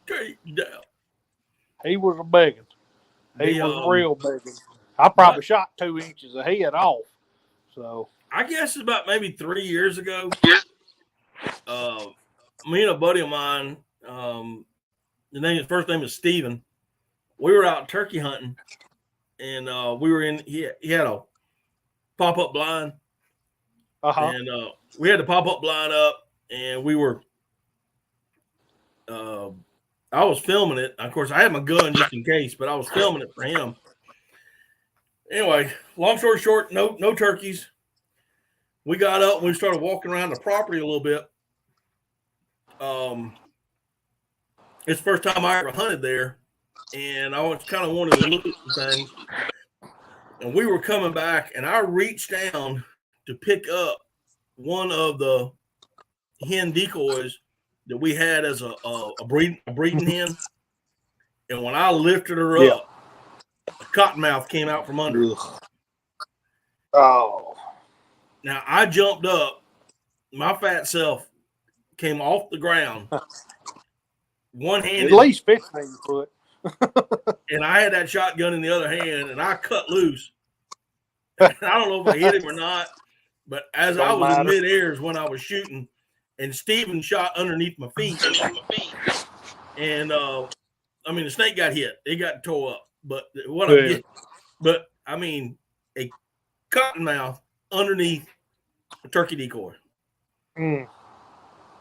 Speaker 3: He was a big one. He was real big one. I probably shot 2 inches of head off. So
Speaker 1: I guess it's about maybe 3 years ago. Me and a buddy of mine, his first name is Steven. We were out turkey hunting, and we were he had a pop-up blind. And we had the pop-up blind up, and we were I was filming it. Of course, I had my gun just in case, but I was filming it for him. Anyway, long story short, no turkeys. We got up and we started walking around the property a little bit. It's the first time I ever hunted there, and I was kind of wanted to look at some things. And we were coming back, and I reached down to pick up one of the hen decoys that we had as a breeding hen. And when I lifted her up, a cottonmouth came out from under.
Speaker 3: Oh.
Speaker 1: Now I jumped up. My fat self came off the ground. One-handed.
Speaker 3: At least 15 foot.
Speaker 1: And I had that shotgun in the other hand, and I cut loose. And I don't know if I hit him or not, but as I was in midair is when I was shooting, and Steven shot underneath my feet. And the snake got hit. It got tore up. But a cottonmouth underneath a turkey decoy.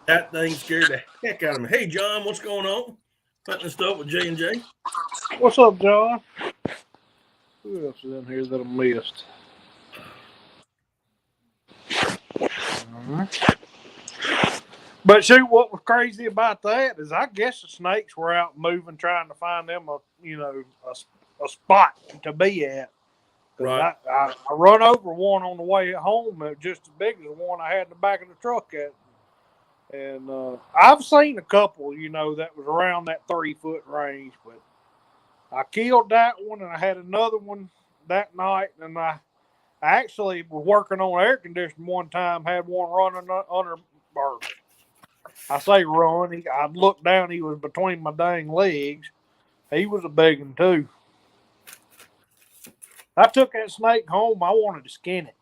Speaker 1: That thing scared the heck out of me. Hey, John, what's going on? Hunting stuff with J&J.
Speaker 3: What's up, John? Who else is in here that I missed? But shoot, what was crazy about that is I guess the snakes were out moving, trying to find them a spot to be at.
Speaker 1: Right.
Speaker 3: I run over one on the way home, just as big as the one I had in the back of the truck at. And I've seen a couple, that was around that 3-foot range, but I killed that one, and I had another one that night, and I actually was working on air conditioning one time, had one running under, or I say run, I looked down, he was between my dang legs. He was a big one too. I took that snake home, I wanted to skin it,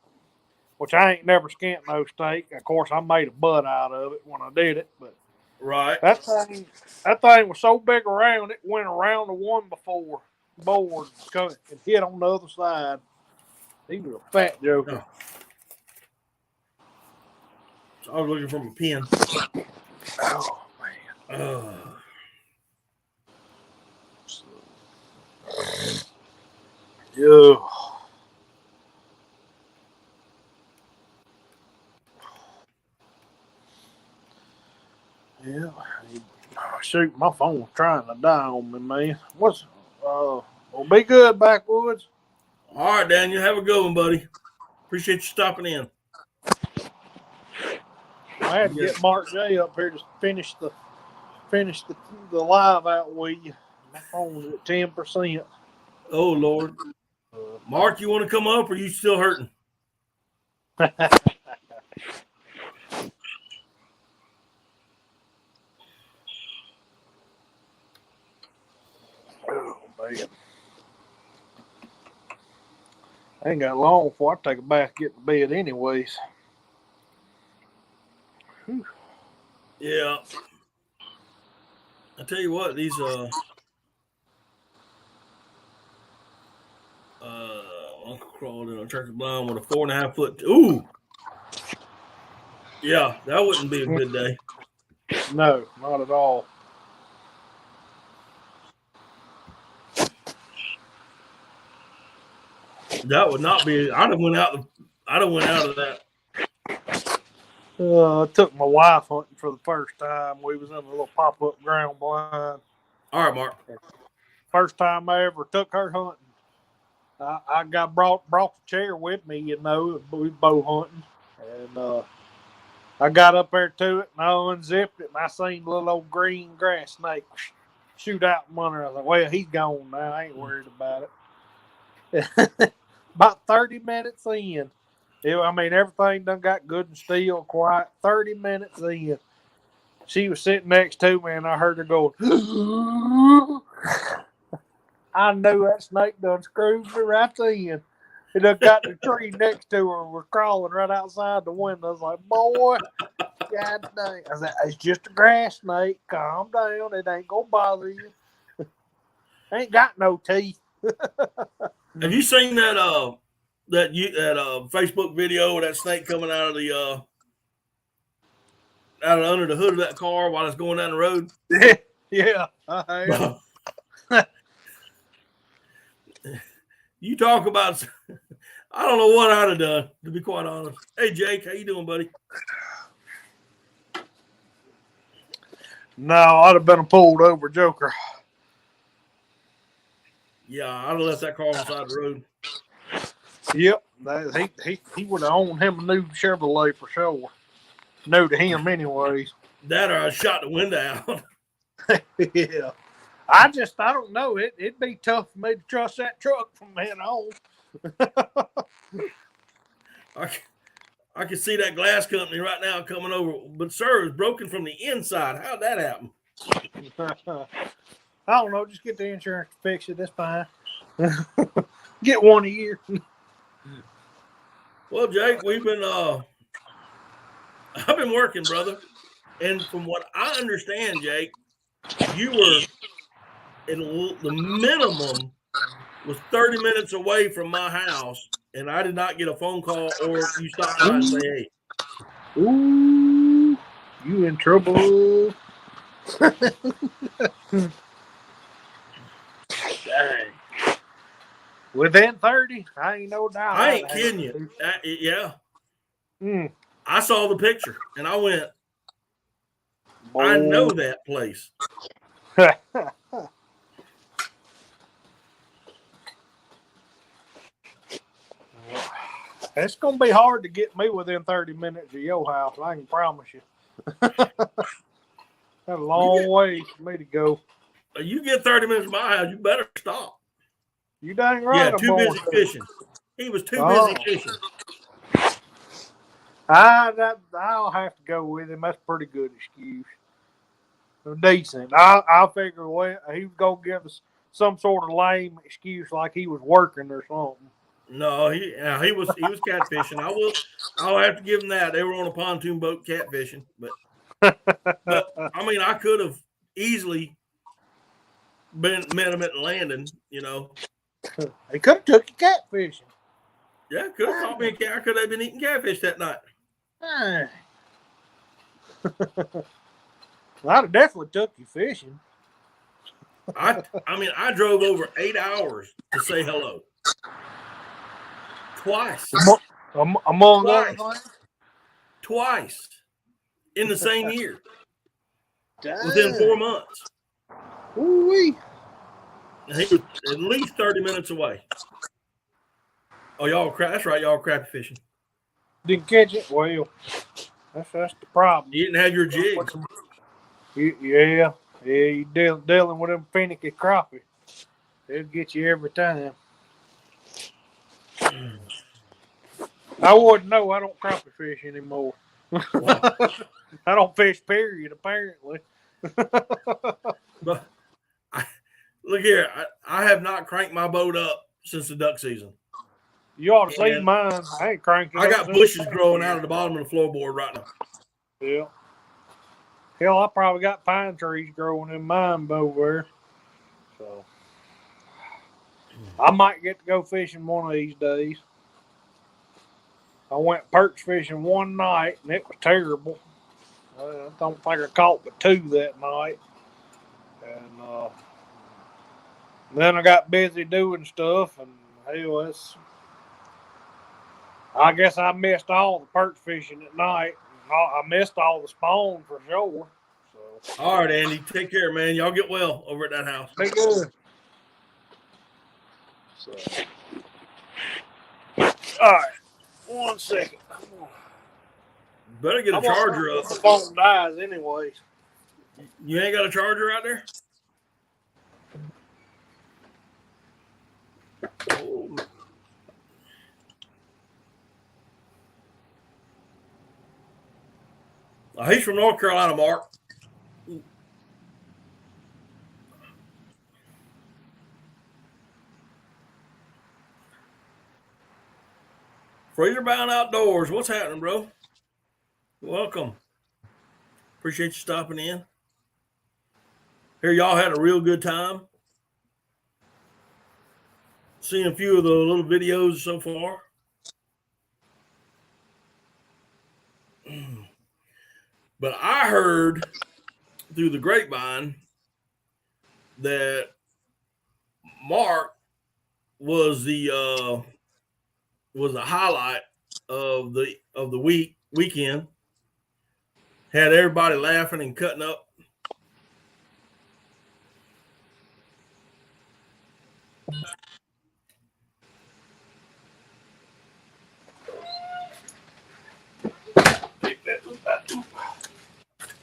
Speaker 3: which I ain't never skinned no steak. Of course, I made a butt out of it when I did it, but
Speaker 1: Right.
Speaker 3: that thing was so big around, it went around the one before board and hit on the other side. He was a fat joker.
Speaker 1: So I was looking for my pen.
Speaker 3: Oh, man. Yeah. Yeah. Shoot, my phone was trying to die on me, man. Well, be good, Backwoods.
Speaker 1: All right, Dan, you have a good one, buddy. Appreciate you stopping in.
Speaker 3: I had to get Mark J up here to finish the live out with you. My phone was at 10%.
Speaker 1: Oh, Lord. Mark, you want to come up, or are you still hurting?
Speaker 3: Oh, man. I ain't got long before I take a bath, get to bed anyways. Whew.
Speaker 1: Yeah. I tell you what, these Uncle crawled in a turkey blind with a 4.5 foot. Ooh. Yeah, that wouldn't be a good day.
Speaker 3: No, not at all.
Speaker 1: That would not be. I'd have went out of that.
Speaker 3: I took my wife hunting for the first time. We was in a little pop-up ground blind.
Speaker 1: All right, Mark.
Speaker 3: First time I ever took her hunting. I got brought the chair with me, we was bow hunting. And I got up there to it, and I unzipped it, and I seen a little old green grass snake shoot out from under. I was like, well, he's gone now. I ain't worried about it. About 30 minutes in, everything done got good and still, quiet. 30 minutes in, she was sitting next to me, and I heard her go, I knew that snake done screwed me right in. It done got the tree next to her and was crawling right outside the window. I was like, boy, God dang. I said, it's just a grass snake. Calm down. It ain't going to bother you. Ain't got no teeth.
Speaker 1: Have you seen that Facebook video of that snake coming out of under the hood of that car while it's going down the road?
Speaker 3: Yeah.
Speaker 1: You talk about, I don't know what I'd have done, to be quite honest. Hey, Jake, how you doing, buddy?
Speaker 3: No, I'd have been a pulled over joker.
Speaker 1: Yeah, I'd have left that car on the side of the road.
Speaker 3: Yep. He would have owned him a new Chevrolet for sure. New to him anyways.
Speaker 1: That or I shot the window out.
Speaker 3: Yeah. I don't know. It'd be tough for me to trust that truck from then on.
Speaker 1: I can see that glass company right now coming over. But, sir, it's broken from the inside. How'd that happen?
Speaker 3: I don't know. Just get the insurance to fix it. That's fine. Get one a year.
Speaker 1: Well, Jake, I've been working, brother. And from what I understand, Jake, you were the minimum was 30 minutes away from my house, and I did not get a phone call or you stopped by and say, hey.
Speaker 3: Ooh. You in trouble. Dang. Within 30, I ain't no doubt.
Speaker 1: I ain't kidding you. Yeah.
Speaker 3: Mm.
Speaker 1: I saw the picture and I went,
Speaker 3: Boy.
Speaker 1: I know that place.
Speaker 3: It's going to be hard to get me within 30 minutes of your house, I can promise you. That's a long way for me to go.
Speaker 1: You get 30 minutes from my house, you better stop.
Speaker 3: You dang right.
Speaker 1: Yeah,
Speaker 3: I'm
Speaker 1: too busy
Speaker 3: going to.
Speaker 1: fishing. He was too
Speaker 3: Oh.
Speaker 1: busy fishing.
Speaker 3: I'll have to go with him. That's a pretty good excuse. Decent. I figure, well, he was going to give us some sort of lame excuse like he was working or something.
Speaker 1: No, he was catfishing. I'll have to give him that. They were on a pontoon boat catfishing, but I mean, I could have easily met him at the landing, you know.
Speaker 3: He could have took you catfishing.
Speaker 1: Yeah, could have caught me a cat. I could have been eating catfish that night.
Speaker 3: I'd have definitely took you fishing.
Speaker 1: I mean, I drove over 8 hours to say hello. Twice.
Speaker 3: Among other things?
Speaker 1: Twice. In the same year.
Speaker 3: Dang.
Speaker 1: Within 4 months.
Speaker 3: Ooh-wee.
Speaker 1: And he was at least 30 minutes away. Oh, that's right. Y'all crappie fishing.
Speaker 3: Didn't catch it? Well, that's the problem.
Speaker 1: You didn't have your jigs.
Speaker 3: Yeah, you dealing with them finicky crappie. They'll get you every time. I wouldn't know. I don't crappie fish anymore.
Speaker 1: Wow.
Speaker 3: I don't fish, period, apparently.
Speaker 1: But look here. I have not cranked my boat up since the duck season.
Speaker 3: You ought to see mine. I ain't cranking it
Speaker 1: I
Speaker 3: up
Speaker 1: got
Speaker 3: since
Speaker 1: bushes growing out of the bottom of the floorboard right now.
Speaker 3: Yeah. Hell, I probably got pine trees growing in mine over there. So I might get to go fishing one of these days. I went perch fishing one night and it was terrible. I don't think I caught but 2 that night. And then I got busy doing stuff, and hell, I guess I missed all the perch fishing at night. I missed all the spawn for sure. So.
Speaker 1: All right, Andy. Take care, man. Y'all get well over at that house.
Speaker 3: Be good. So. All right. 1 second.
Speaker 1: Better get a charger up.
Speaker 3: The phone dies anyways.
Speaker 1: You ain't got a charger out there? Oh, he's from North Carolina, Mark. Freezer Bound Outdoors. What's happening, bro? Welcome. Appreciate you stopping in. Here, y'all had a real good time. Seen a few of the little videos so far. But I heard through the grapevine that Mark was the highlight of the weekend. Had everybody laughing and cutting up.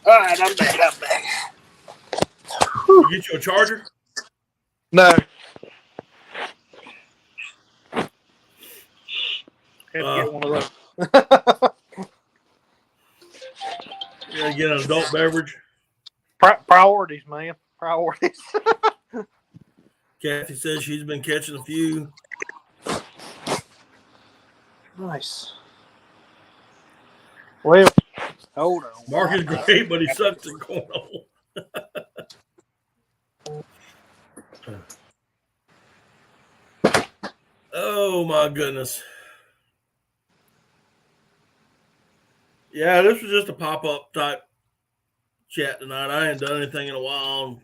Speaker 3: All right, I'm back.
Speaker 1: You get you a charger?
Speaker 3: No. Had to get one of those.
Speaker 1: You gotta get an adult beverage.
Speaker 3: Priorities, man. Priorities.
Speaker 1: Kathy says she's been catching a few.
Speaker 3: Nice. Well, hold on.
Speaker 1: Mark is great, but he sucks at cornhole. Oh my goodness. Yeah, this was just a pop-up type chat tonight. I ain't done anything in a while.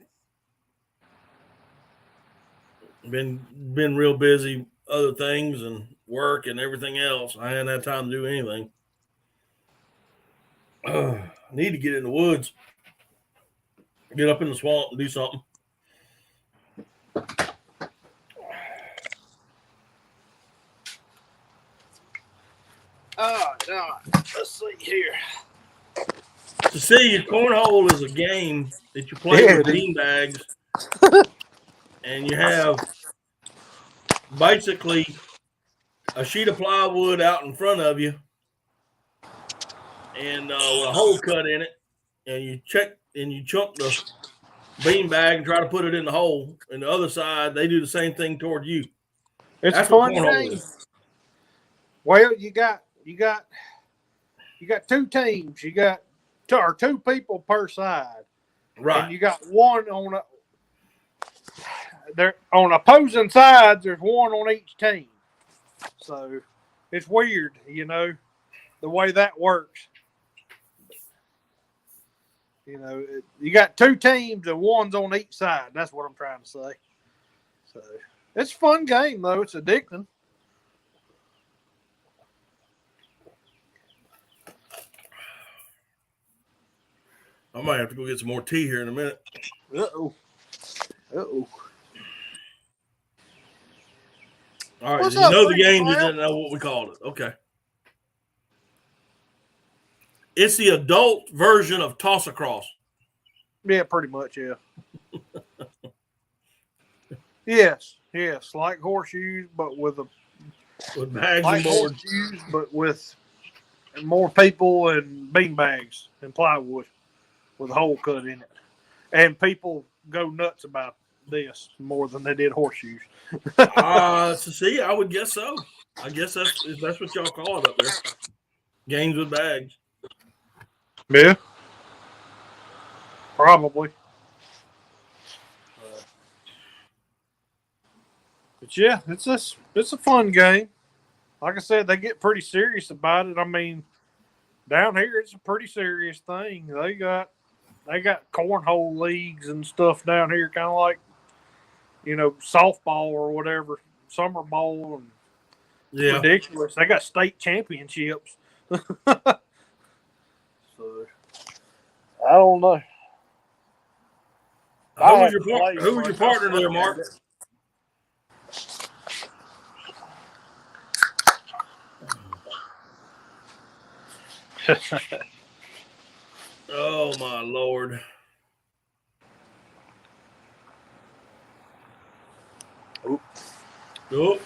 Speaker 1: Been real busy, other things and work and everything else. I hadn't had time to do anything. I need to get in the woods, get up in the swamp and do something.
Speaker 3: Oh, God. Let's see here.
Speaker 1: To see, cornhole is a game that you play with bean bags, and you have basically a sheet of plywood out in front of you, and with a hole cut in it, and you chunk the bean bag and try to put it in the hole. And the other side, they do the same thing toward you.
Speaker 3: It's
Speaker 1: That's
Speaker 3: a
Speaker 1: what
Speaker 3: fun
Speaker 1: cornhole
Speaker 3: game.
Speaker 1: is.
Speaker 3: Well, you got two teams. You got two people per side.
Speaker 1: Right.
Speaker 3: And you got one on opposing sides. There's one on each team. So it's weird, the way that works. You got two teams and one's on each side. That's what I'm trying to say. So it's a fun game, though. It's addicting.
Speaker 1: I might have to go get some more tea here in a minute.
Speaker 3: Uh-oh.
Speaker 1: All right.
Speaker 3: What's
Speaker 1: Did you
Speaker 3: up,
Speaker 1: know the
Speaker 3: Frank
Speaker 1: game? You
Speaker 3: Brown?
Speaker 1: didn't know what we called it. Okay. It's the adult version of Toss Across.
Speaker 3: Yeah, pretty much, yeah. Yes, like horseshoes, but with
Speaker 1: bags
Speaker 3: like
Speaker 1: and boards.
Speaker 3: horseshoes, but with more people and bean bags and plywood with a hole cut in it. And people go nuts about this more than they did horseshoes.
Speaker 1: See, I would guess so. I guess that's what y'all call it up there. Games with bags.
Speaker 3: Yeah. Probably. But yeah, it's a fun game. Like I said, they get pretty serious about it. I mean, down here it's a pretty serious thing. They got cornhole leagues and stuff down here, kind of like softball or whatever, summer ball, and
Speaker 1: Yeah.
Speaker 3: ridiculous. They got state championships. So I don't know.
Speaker 1: Who was your partner there, Mark? Oh my Lord. Nope.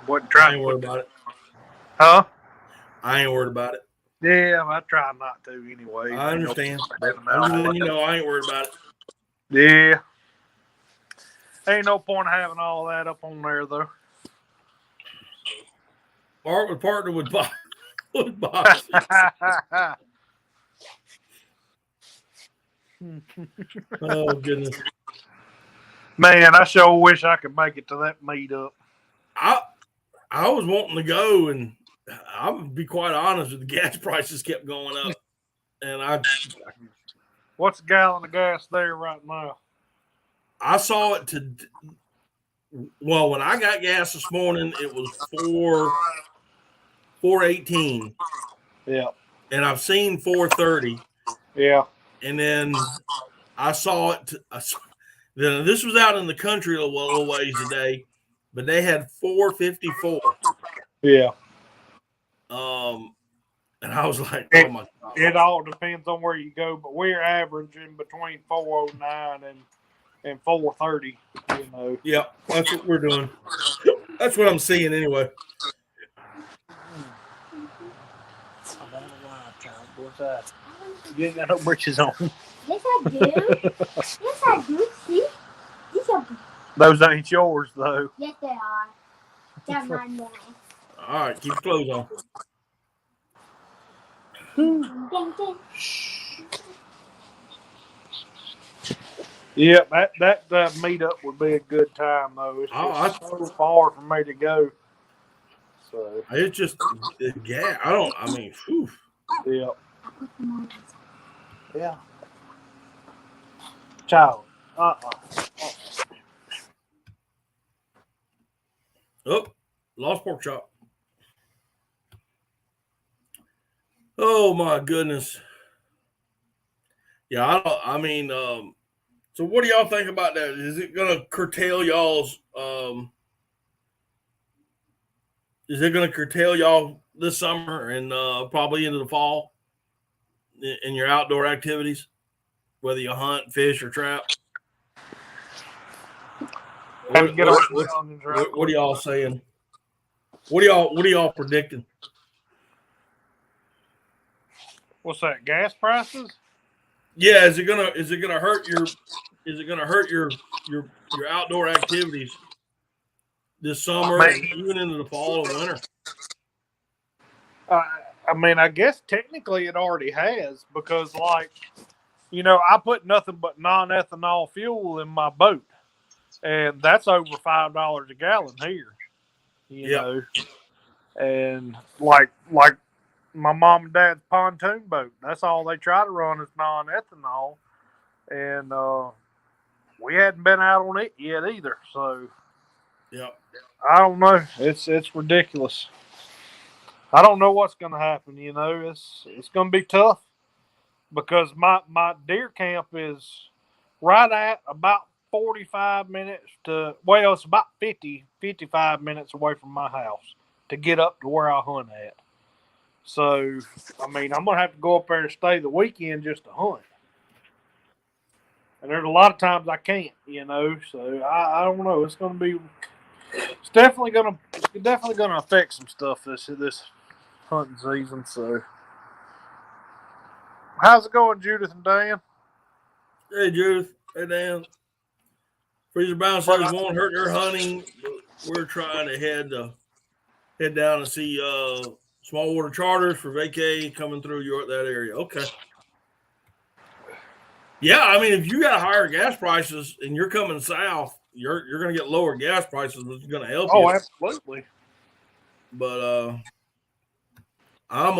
Speaker 3: Wasn't
Speaker 1: I
Speaker 3: trying
Speaker 1: ain't
Speaker 3: to
Speaker 1: worried about it.
Speaker 3: Huh?
Speaker 1: I ain't worried about it.
Speaker 3: Yeah, I try not to anyway.
Speaker 1: I understand. I'm just letting you know I ain't worried about it.
Speaker 3: Yeah. Ain't no point in having all that up on there, though.
Speaker 1: Mark would partner with Bob. Oh, goodness.
Speaker 3: Man, I sure wish I could make it to that meetup.
Speaker 1: I was wanting to go, and I would be quite honest with the gas prices kept going up. And
Speaker 3: What's a gallon of gas there right now?
Speaker 1: I saw it when I got gas this morning, it was $4.18.
Speaker 3: Yeah.
Speaker 1: And I've seen $4.30.
Speaker 3: Yeah.
Speaker 1: And then I saw it. Then this was out in the country a little ways today, but they had $4.54.
Speaker 3: Yeah.
Speaker 1: And I was like, oh my God.
Speaker 3: It all depends on where you go, but we're averaging between 409 and 430.
Speaker 1: Yeah, that's what we're doing. That's what I'm seeing anyway.
Speaker 3: I'm on the line, child. What's that? You ain't got no britches on.
Speaker 4: Yes, I do. Yes, I do. See? These are...
Speaker 3: Those ain't yours, though.
Speaker 4: Yes, they are. They're mine now.
Speaker 1: All right, keep your clothes on.
Speaker 4: Ding, ding.
Speaker 3: Yeah, that meetup would be a good time, though. It's just so far for me to go. So
Speaker 1: it's just, yeah, whew.
Speaker 3: Yeah. Yeah. Child.
Speaker 1: Oh, lost pork chop. Oh my goodness. Yeah, so what do y'all think about that? Is it gonna curtail y'all's is it gonna curtail y'all this summer and probably into the fall in your outdoor activities, whether you hunt, fish, or trap? What are y'all saying? What are y'all predicting?
Speaker 3: What's that? Gas prices?
Speaker 1: Yeah, is it gonna hurt your outdoor activities this summer and even into the fall and winter?
Speaker 3: I mean, I guess technically it already has because, like, you know, I put nothing but non-ethanol fuel in my boat, and that's over $5 a gallon here. You know, and like my mom and dad's pontoon boat, that's all they try to run is non-ethanol, and we hadn't been out on it yet either. So, I don't know. It's ridiculous. I don't know what's going to happen. You know, it's going to be tough because my deer camp is right at about 45 minutes it's about 55 minutes away from my house to get up to where I hunt at. So, I mean, I'm going to have to go up there and stay the weekend just to hunt. And there's a lot of times I can't, you know, so I don't know. It's definitely going to affect some stuff this hunting season. So, how's it going, Judith and Dan?
Speaker 1: Hey, Judith. Hey, Dan. Freezer Bound says it won't hurt their hunting. We're trying to head down and see small water charters for vacay coming through that area. Okay. Yeah, I mean, if you got higher gas prices and you're coming south, you're going to get lower gas prices, which is going to help you.
Speaker 3: Oh, absolutely.
Speaker 1: But I'm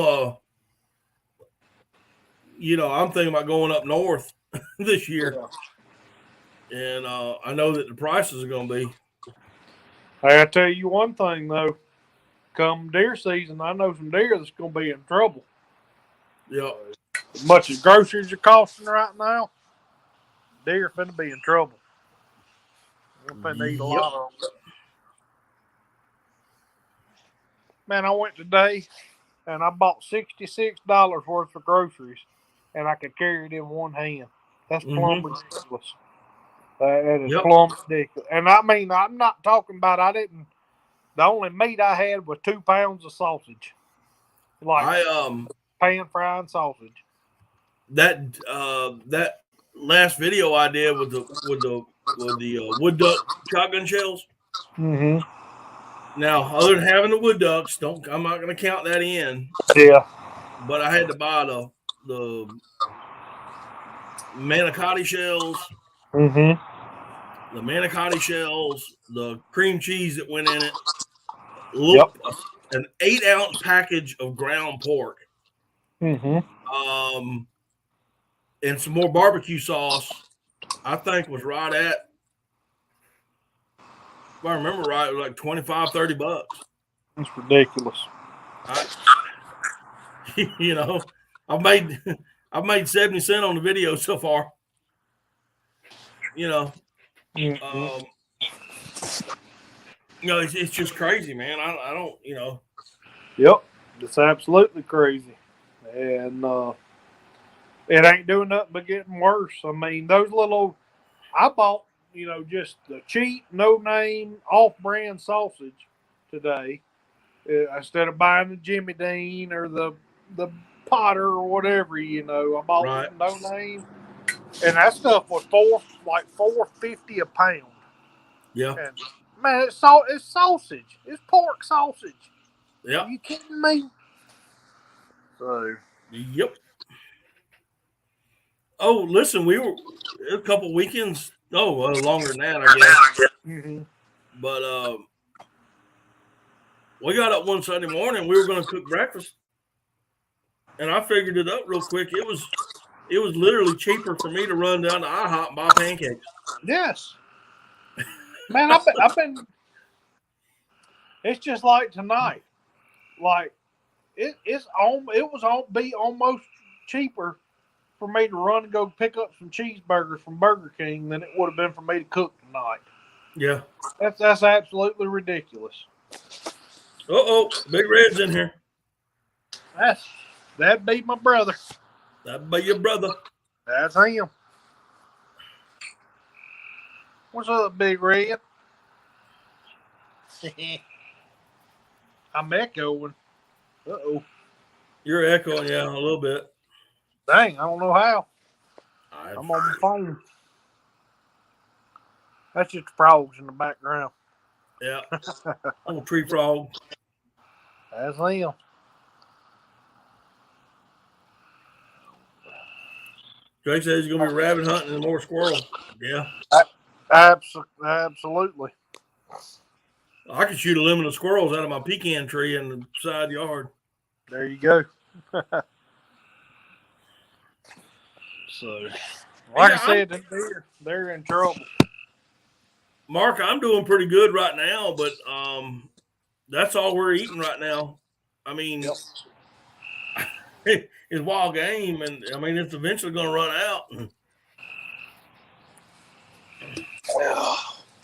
Speaker 1: thinking about going up north this year. Yeah. And I know that the prices are going to be.
Speaker 3: Hey, I tell you one thing, though. Come deer season, I know some deer that's going to be in trouble.
Speaker 1: Yeah.
Speaker 3: As much as groceries are costing right now, deer finna be in trouble. They're finna eat a lot of them. Man, I went today and I bought $66 worth of groceries, and I could carry it in one hand. That's plumb ridiculous. That is plumb ridiculous. And I mean, I'm not talking about the only meat I had was 2 pounds of sausage. Like pan frying sausage.
Speaker 1: That last video I did with the wood duck shotgun shells.
Speaker 3: Mm-hmm.
Speaker 1: Now, other than having the wood ducks, I'm not going to count that in.
Speaker 3: Yeah.
Speaker 1: But I had to buy the manicotti shells.
Speaker 3: Mm-hmm.
Speaker 1: The manicotti shells, the cream cheese that went in it. An 8-ounce package of ground pork.
Speaker 3: Mm-hmm.
Speaker 1: And some more barbecue sauce, I think was right at, if I remember right, it was like $25-$30.
Speaker 3: That's ridiculous.
Speaker 1: I've made 70 cents on the video so far.
Speaker 3: Mm-hmm.
Speaker 1: It's just crazy, man. I don't.
Speaker 3: Yep, it's absolutely crazy, and it ain't doing nothing but getting worse. I mean, I bought, just the cheap, no-name, off-brand sausage today instead of buying the Jimmy Dean or the Potter or whatever. I bought no-name, and that stuff was $4.50 a pound.
Speaker 1: Yeah,
Speaker 3: and, man, it's sausage. It's pork sausage.
Speaker 1: Yeah,
Speaker 3: Are you kidding me? So.
Speaker 1: Yep. Oh, listen, we were a couple weekends. Longer than that, I guess.
Speaker 3: Mm-hmm.
Speaker 1: But we got up one Sunday morning. We were going to cook breakfast, and I figured it up real quick. It was it was literally cheaper for me to run down to IHOP and buy pancakes.
Speaker 3: Yes. Man, I've been. It's just like tonight. Like it was be almost cheaper for me to run and go pick up some cheeseburgers from Burger King than it would have been for me to cook tonight.
Speaker 1: Yeah.
Speaker 3: That's absolutely ridiculous.
Speaker 1: Big Red's in here.
Speaker 3: That'd be my brother.
Speaker 1: That'd be your brother.
Speaker 3: That's him. What's up, Big Red? I'm echoing. Uh-oh.
Speaker 1: You're echoing, yeah, a little bit.
Speaker 3: Dang, I don't know how. I'm on the phone. That's just the frogs in the background.
Speaker 1: Yeah. Old tree frog.
Speaker 3: That's him.
Speaker 1: Jake says he's going to be rabbit hunting and more squirrels. Yeah.
Speaker 3: Absolutely.
Speaker 1: I could shoot a limit of squirrels out of my pecan tree in the side yard.
Speaker 3: There you go. So, like I said, they're in trouble.
Speaker 1: Mark, I'm doing pretty good right now, but that's all we're eating right now. I mean, it's wild game, and I mean, it's eventually going to run out.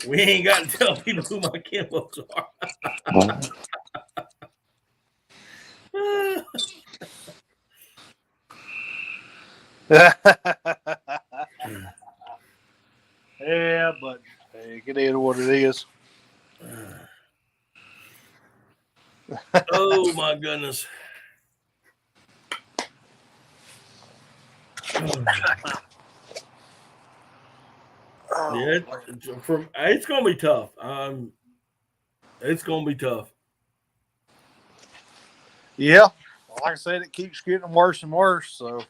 Speaker 1: We ain't got to tell people who my kinfolks are.
Speaker 3: Yeah, but hey, it is what it is.
Speaker 1: Oh my goodness. Yeah, it's gonna be tough. It's gonna be tough.
Speaker 3: Yeah, like I said, it keeps getting worse and worse. So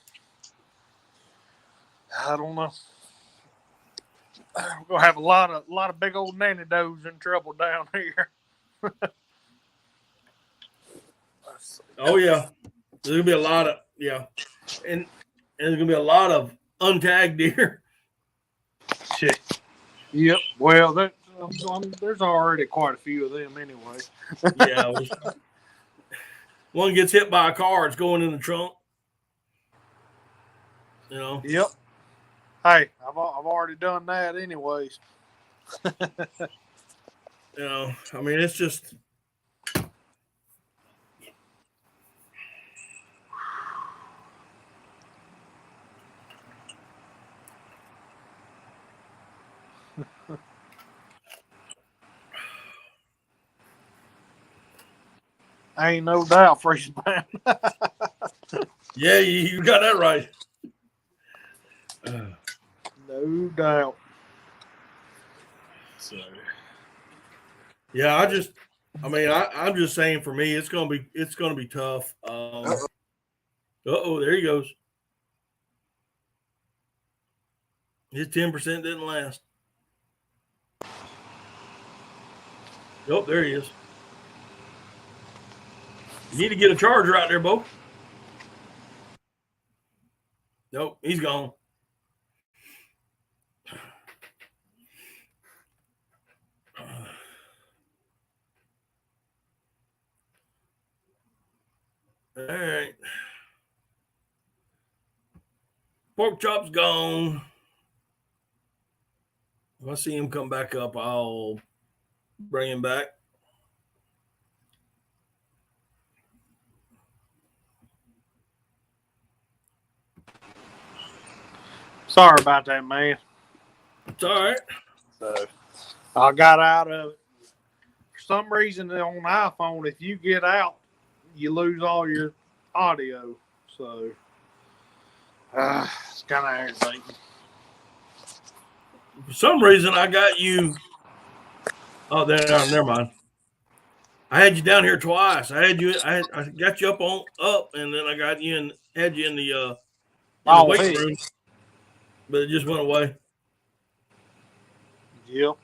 Speaker 3: I don't know. We're gonna have a lot of big old nanny does in trouble down here.
Speaker 1: Oh yeah, there's gonna be a lot of and there's gonna be a lot of untagged deer.
Speaker 3: Yep. Well, there's already quite a few of them anyway.
Speaker 1: Yeah. One gets hit by a car, it's going in the trunk. You know.
Speaker 3: Yep. Hey, I've already done that anyways.
Speaker 1: You know, I mean, it's just.
Speaker 3: Ain't no doubt, fresh man.
Speaker 1: Yeah, you got that right.
Speaker 3: No doubt. So,
Speaker 1: yeah, I'm just saying for me, it's gonna be tough. There he goes. His 10% didn't last. Oh, there he is. You need to get a charger out there, Bo. Nope, he's gone. All right. Pork chop's gone. If I see him come back up, I'll bring him back.
Speaker 3: sorry about that, man.
Speaker 1: It's all right.
Speaker 3: So I got out of it. For some reason on iPhone, if you get out, you lose all your audio. So it's kind of aggravating.
Speaker 1: For some reason, I got you. Oh, never mind. I had you down here twice. I got you up, and then I got you and had you in the weight room, but it just went away.
Speaker 3: Yep.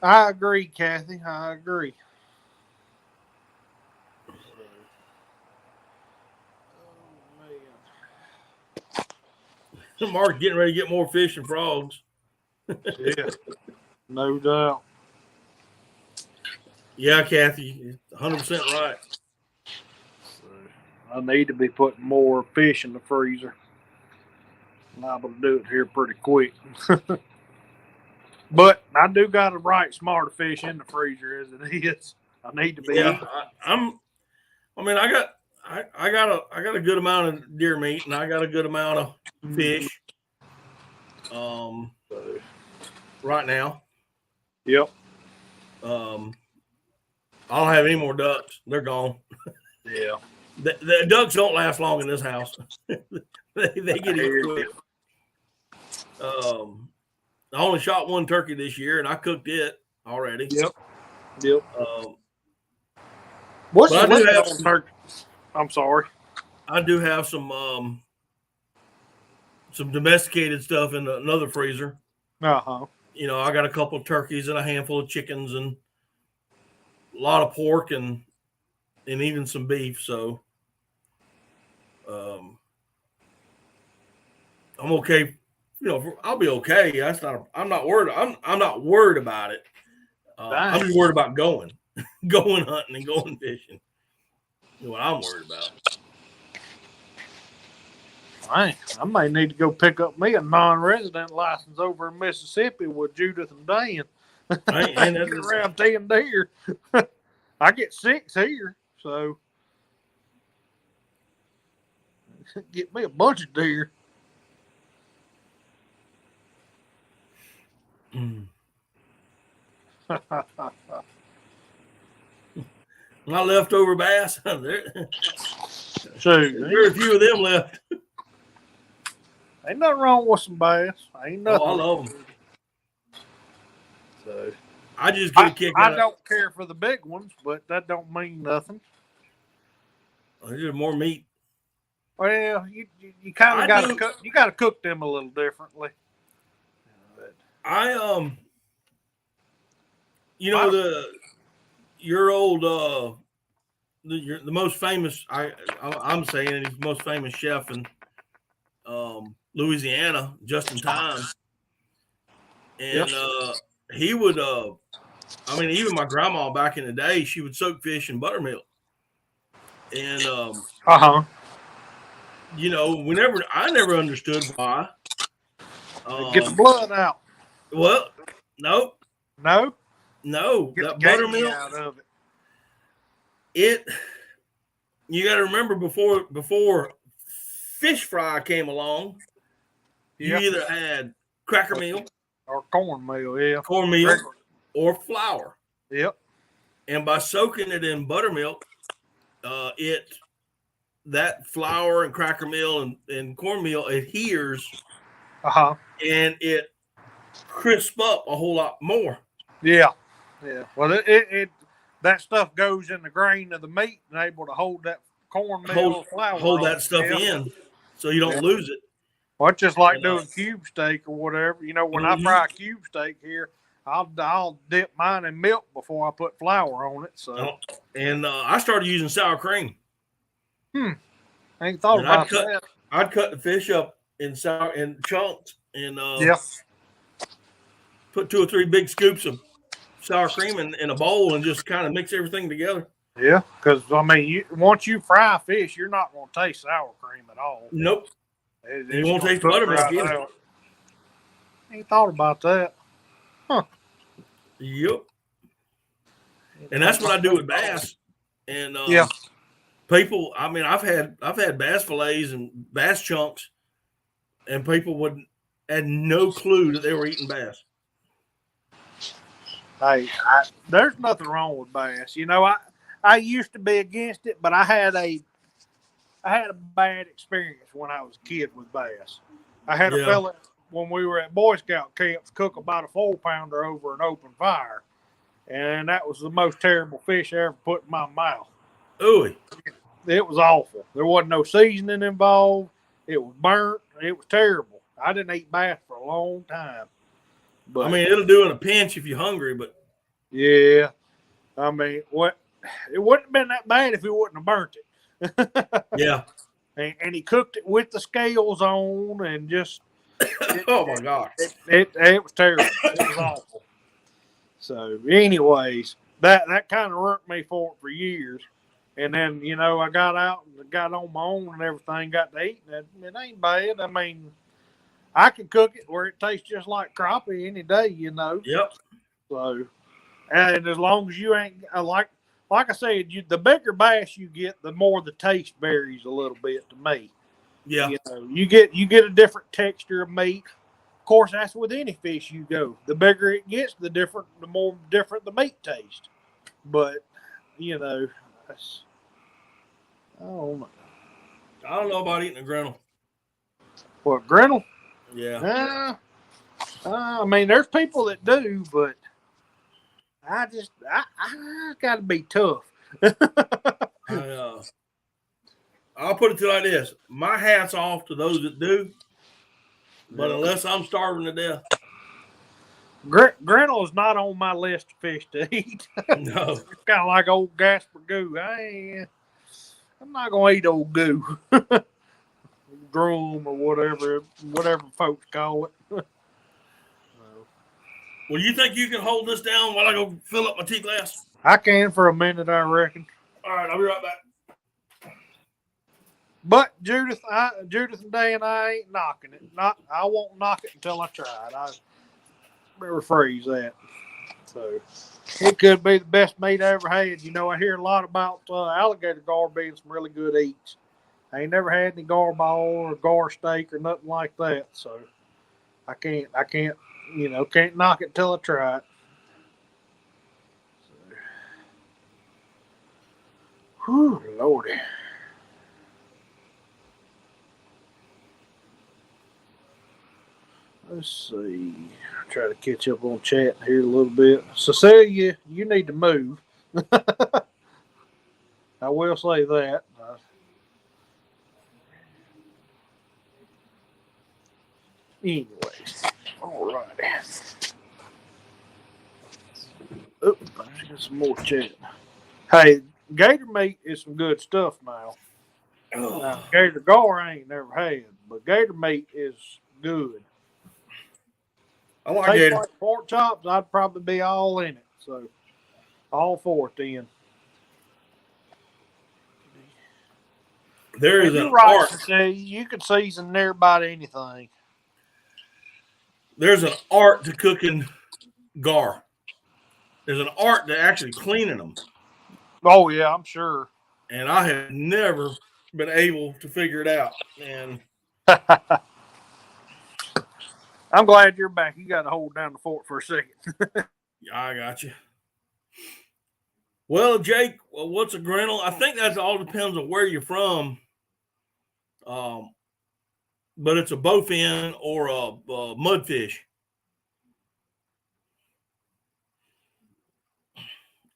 Speaker 3: I agree, Kathy. I agree. Oh, man.
Speaker 1: Mark's getting ready to get more fish and frogs.
Speaker 3: Yeah, no doubt.
Speaker 1: Yeah, Kathy, 100% right.
Speaker 3: So I need to be putting more fish in the freezer. I'm liable to do it here pretty quick. But I do got a right smart of fish in the freezer as it is. I need to be.
Speaker 1: Yeah, I got a good amount of deer meat, and I got a good amount of fish. Right now.
Speaker 3: Yep.
Speaker 1: I don't have any more ducks. They're gone.
Speaker 3: Yeah.
Speaker 1: The ducks don't last long in this house. they get eaten quick. I only shot one turkey this year, and I cooked it already.
Speaker 3: Yep.
Speaker 1: What's the
Speaker 3: turkey? I'm sorry.
Speaker 1: I do have some domesticated stuff in another freezer.
Speaker 3: Uh-huh.
Speaker 1: You know, I got a couple of turkeys and a handful of chickens and a lot of pork and even some beef. So, I'm okay. You know, I'll be okay. I'm not worried. I'm not worried about it. I'm just worried about going hunting and going fishing. That's what I'm worried about.
Speaker 3: I may need to go pick up me a non-resident license over in Mississippi with Judith and Dan. I get around 10 deer. I get 6 here, so get me a bunch of deer.
Speaker 1: My leftover bass. There's
Speaker 3: Shoot,
Speaker 1: a few of them left.
Speaker 3: Ain't nothing wrong with some bass. Ain't nothing.
Speaker 1: Oh, I love them.
Speaker 3: So
Speaker 1: I just get a kick out.
Speaker 3: I don't care for the big ones, but that don't mean nothing.
Speaker 1: There's just more meat.
Speaker 3: Well, you kind of got to cook. You got to cook them a little differently.
Speaker 1: Your old the most famous. I'm saying he's the most famous chef in Louisiana, Justin Time, and he would. Even my grandma back in the day, she would soak fish in buttermilk, and I never understood why.
Speaker 3: Get the blood out.
Speaker 1: Well, no.
Speaker 3: Get
Speaker 1: That
Speaker 3: the
Speaker 1: buttermilk
Speaker 3: out of
Speaker 1: it. You got to remember before fish fry came along, you either had cracker meal
Speaker 3: or cornmeal,
Speaker 1: or flour.
Speaker 3: Yep.
Speaker 1: And by soaking it in buttermilk, that flour and cracker meal and cornmeal adheres, and it crisps up a whole lot more.
Speaker 3: Yeah. Well, it that stuff goes in the grain of the meat and able to hold that cornmeal flour.
Speaker 1: Hold that stuff in, so you don't lose it.
Speaker 3: Well, it's just like doing cube steak or whatever. You know, when I fry a cube steak here, I'll dip mine in milk before I put flour on it. So,
Speaker 1: I started using sour cream.
Speaker 3: I ain't thought about that.
Speaker 1: I'd cut the fish up in chunks and put 2 or 3 big scoops of sour cream in a bowl and just kind of mix everything together.
Speaker 3: Yeah, because once you fry fish, you're not going to taste sour cream at all.
Speaker 1: Nope. You won't taste buttermilk either.
Speaker 3: Ain't thought about that. Huh.
Speaker 1: Yep. And that's what I do with bass. And people, I've had bass fillets and bass chunks, and people had no clue that they were eating bass.
Speaker 3: Hey, there's nothing wrong with bass. You know, I used to be against it, but I had a bad experience when I was a kid with bass. I had a fella when we were at Boy Scout camps cook about a 4-pounder over an open fire, and that was the most terrible fish I ever put in my mouth.
Speaker 1: Ooh.
Speaker 3: It was awful. There wasn't no seasoning involved. It was burnt. It was terrible. I didn't eat bass for a long time. But
Speaker 1: it'll do in a pinch if you're hungry, but
Speaker 3: yeah. It wouldn't have been that bad if it wouldn't have burnt it.
Speaker 1: Yeah.
Speaker 3: and he cooked it with the scales on, and just
Speaker 1: Oh my God.
Speaker 3: it was terrible. It was awful. So, anyways, that kind of worked me for it for years. And then, you know, I got out and got on my own and everything, got to eat, and it ain't bad. I mean, I can cook it where it tastes just like crappie any day, you know.
Speaker 1: Yep.
Speaker 3: So, and as long as you ain't like I said, the bigger bass you get, the more the taste varies a little bit to me.
Speaker 1: Yeah.
Speaker 3: You know, you get a different texture of meat. Of course, that's with any fish you go. The bigger it gets, the more different the meat tastes. But, you know, I
Speaker 1: don't know about eating a griddle.
Speaker 3: What, griddle?
Speaker 1: Yeah.
Speaker 3: I mean, there's people that do, but I got to be tough.
Speaker 1: I'll put it to you like this. My hat's off to those that do. But unless I'm starving to death.
Speaker 3: Griddle is not on my list of fish to eat.
Speaker 1: No.
Speaker 3: It's kind of like old Gasper Goo. I'm not going to eat old goo. Drum or whatever folks call it.
Speaker 1: Well, you think you can hold this down while I go fill up my tea glass?
Speaker 3: I can for a minute, I reckon.
Speaker 1: All right, I'll be right back.
Speaker 3: But Judith and Dan, I ain't knocking it. I won't knock it until I try it. I rephrase that. So it could be the best meat I ever had. You know, I hear a lot about alligator gar being some really good eats. I ain't never had any gar ball or gar steak or nothing like that. So I can't knock it till I try it. So, whew, Lordy. Let's see. Try to catch up on chat here a little bit. Cecilia, you need to move. I will say that. Anyways, all right. Oh, I got some more chat. Hey, gator meat is some good stuff now. Now, gator gar I ain't never had, but gator meat is good.
Speaker 1: I like gator.
Speaker 3: Like pork chops, I'd probably be all in it. So, all for it then.
Speaker 1: There is an
Speaker 3: right,
Speaker 1: art.
Speaker 3: See, you can season there about anything.
Speaker 1: There's an art to cooking gar. There's an art to actually cleaning them.
Speaker 3: Oh, yeah, I'm sure.
Speaker 1: And I have never been able to figure it out. And
Speaker 3: I'm glad you're back. You got to hold down the fort for a second.
Speaker 1: Yeah, I got you. Well, Jake, what's a griddle? I think that all depends on where you're from. But it's a bowfin or a mudfish.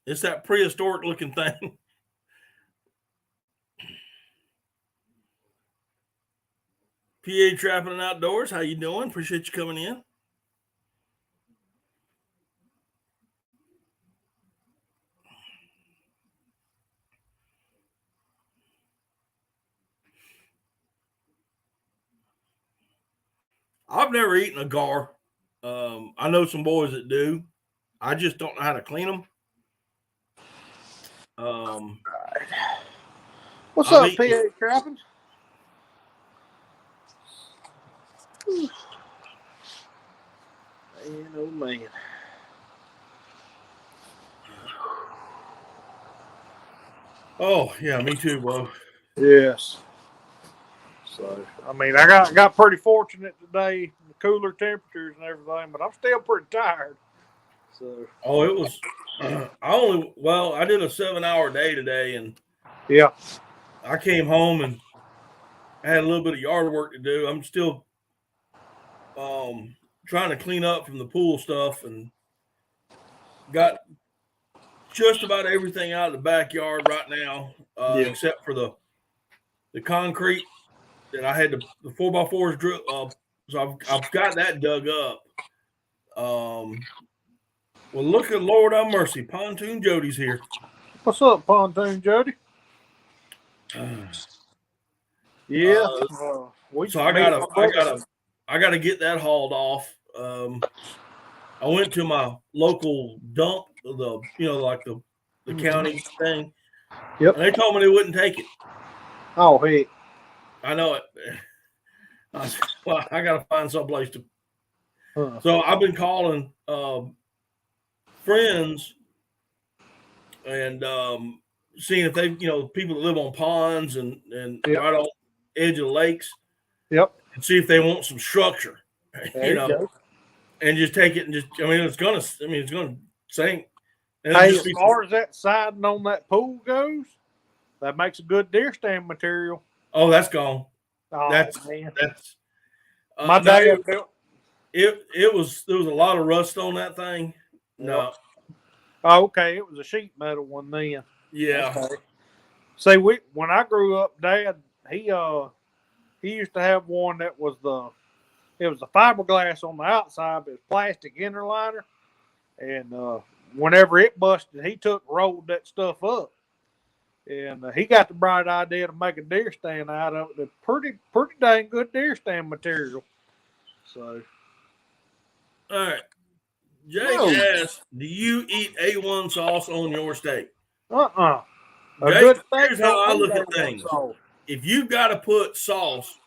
Speaker 1: It's that prehistoric looking thing. PA Trapping and Outdoors, how you doing? Appreciate you coming in. I've never eaten a gar. I know some boys that do. I just don't know how to clean them.
Speaker 3: What's up, PA Trapping? Man, oh man.
Speaker 1: Oh, yeah, me too, bro.
Speaker 3: Yes. So, I mean, I got pretty fortunate today, the cooler temperatures and everything, but I'm still pretty tired. So.
Speaker 1: Oh, it was. I did a 7-hour day today, and
Speaker 3: yeah,
Speaker 1: I came home and I had a little bit of yard work to do. I'm still trying to clean up from the pool stuff, and got just about everything out of the backyard right now, except for the concrete that I had the 4x4s drill. So I've got that dug up. Well, look at Lord have mercy. Pontoon Jody's here.
Speaker 3: What's up, Pontoon Jody? Yeah.
Speaker 1: So I gotta get that hauled off. I went to my local dump, like the county thing.
Speaker 3: Yep.
Speaker 1: And they told me they wouldn't take it.
Speaker 3: Oh, hey.
Speaker 1: I know it. I said, well, I gotta find someplace to. So I've been calling friends and seeing if they, people that live on ponds and right on edge of lakes.
Speaker 3: Yep.
Speaker 1: And see if they want some structure, and just take it and it's gonna sink. And
Speaker 3: hey, as far as that siding on that pool goes, that makes a good deer stand material.
Speaker 1: Oh, that's gone.
Speaker 3: Oh,
Speaker 1: that's
Speaker 3: man.
Speaker 1: That's
Speaker 3: my dad.
Speaker 1: There was a lot of rust on that thing. No.
Speaker 3: Oh, okay. It was a sheet metal one then.
Speaker 1: Yeah.
Speaker 3: Okay. See, when I grew up, Dad, he used to have one that was it was the fiberglass on the outside, but it was plastic inner liner. And whenever it busted, he rolled that stuff up. And he got the bright idea to make a deer stand out of it. Pretty dang good deer stand material. So.
Speaker 1: All right. Jake asked, do you eat A1 sauce on your steak?
Speaker 3: Jake,
Speaker 1: here's how I look at things. Sauce. If you've got to put sauce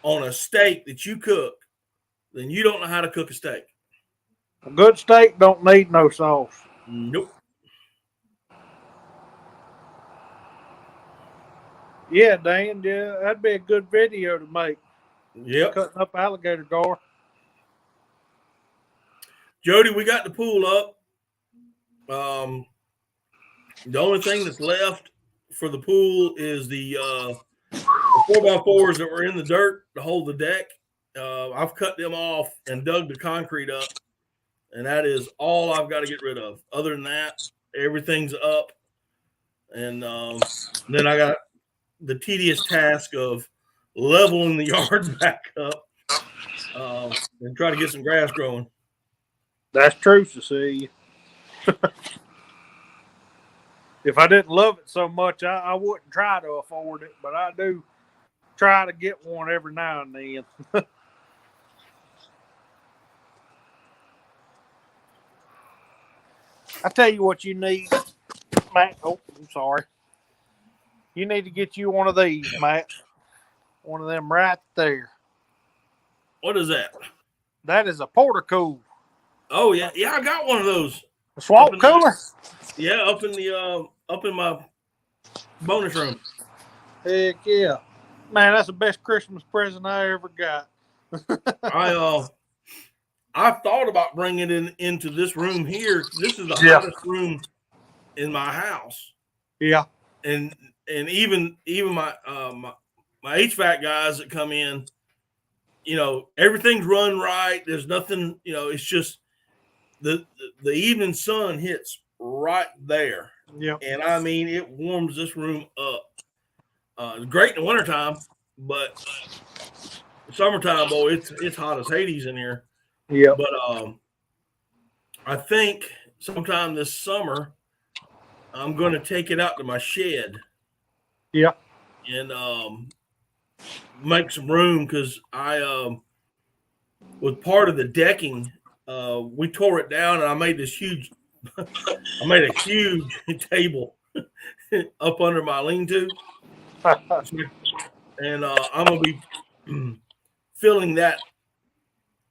Speaker 1: on a steak that you cook, then you don't know how to cook a steak.
Speaker 3: A good steak don't need no sauce.
Speaker 1: Nope.
Speaker 3: Yeah, Dan, that'd be a good video to make.
Speaker 1: Yep.
Speaker 3: Cutting up alligator gar.
Speaker 1: Jody, we got the pool up. The only thing that's left for the pool is the 4x4s that were in the dirt to hold the deck. I've cut them off and dug the concrete up, and that is all I've got to get rid of. Other than that, everything's up. And then I got the tedious task of leveling the yard back up and try to get some grass growing.
Speaker 3: That's true, Cecilia. If I didn't love it so much, I wouldn't try to afford it, but I do try to get one every now and then. I tell you what you need, Matt. Oh, I'm sorry. You need to get you one of these, Matt. One of them right there.
Speaker 1: What is that?
Speaker 3: That is a porta-cool.
Speaker 1: Oh yeah, I got one of those.
Speaker 3: A swamp cooler?
Speaker 1: Yeah, up in my bonus room.
Speaker 3: Heck yeah. Man, that's the best Christmas present I ever got.
Speaker 1: I've thought about bringing it into this room here. This is the hottest room in my house.
Speaker 3: Yeah.
Speaker 1: And even my my HVAC guys that come in, everything's run right. There's nothing, it's just the evening sun hits right there.
Speaker 3: Yeah.
Speaker 1: And I mean, it warms this room up. It's great in the wintertime, but summertime, boy, it's hot as Hades in here.
Speaker 3: Yeah.
Speaker 1: But I think sometime this summer, I'm going to take it out to my shed.
Speaker 3: Yeah.
Speaker 1: And make some room because with part of the decking, we tore it down and I made this huge, a huge table up under my lean-to. And I'm going to be filling that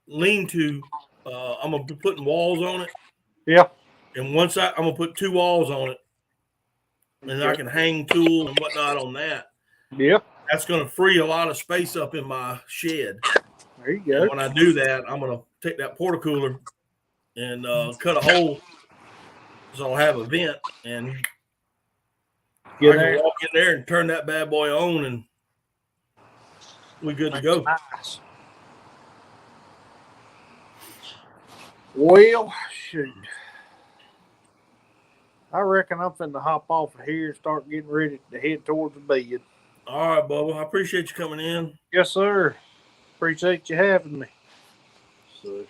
Speaker 1: lean-to. I'm going to be putting walls on it.
Speaker 3: Yeah.
Speaker 1: And I'm going to put 2 walls on it. And I can hang tools and whatnot on that.
Speaker 3: Yeah.
Speaker 1: That's going to free a lot of space up in my shed.
Speaker 3: There you go.
Speaker 1: And when I do that, I'm going to take that porta cooler and cut a hole so I'll have a vent and I can walk in there and turn that bad boy on and we're good to go.
Speaker 3: Nice. Well, shoot. I reckon I'm finna hop off of here and start getting ready to head towards the bed.
Speaker 1: All right, Bubba. I appreciate you coming in.
Speaker 3: Yes, sir. Appreciate you having me. So,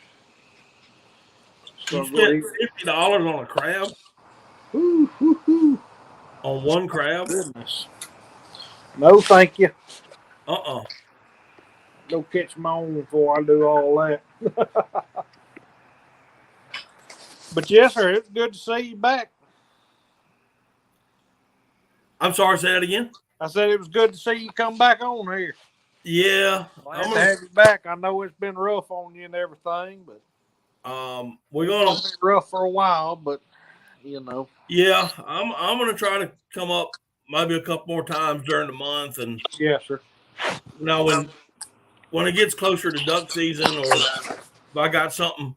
Speaker 1: you spent $50 on a crab?
Speaker 3: Woo, woo, woo.
Speaker 1: On one crab?
Speaker 3: Goodness. No, thank you. Go catch my own before I do all that. But yes, sir, it's good to see you back.
Speaker 1: I'm sorry, say that again.
Speaker 3: I said it was good to see you come back on here.
Speaker 1: Yeah,
Speaker 3: Glad to have you back. I know it's been rough on you and everything, but
Speaker 1: we're
Speaker 3: it's
Speaker 1: gonna
Speaker 3: be rough for a while. But you know,
Speaker 1: yeah, I'm gonna try to come up maybe a couple more times during the month, and
Speaker 3: yes, sir.
Speaker 1: you know when it gets closer to duck season, or if I got something,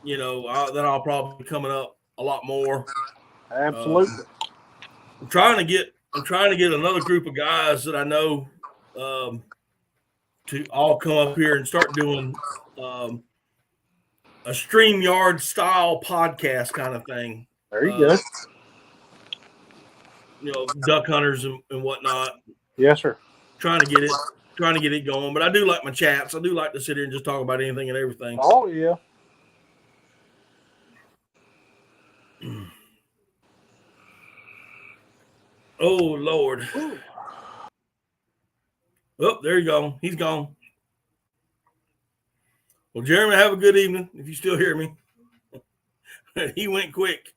Speaker 1: you know, then I'll probably be coming up a lot more.
Speaker 3: Absolutely.
Speaker 1: I'm trying to get another group of guys that I know to all come up here and start doing a StreamYard style podcast kind of thing.
Speaker 3: There you go.
Speaker 1: You know, duck hunters and whatnot.
Speaker 3: Yes, sir.
Speaker 1: Trying to get it going. But I do like my chats. I do like to sit here and just talk about anything and everything.
Speaker 3: Oh yeah.
Speaker 1: Oh Lord. Oh, there you go. He's gone. Well, Jeremy, have a good evening. If you still hear me. He went quick.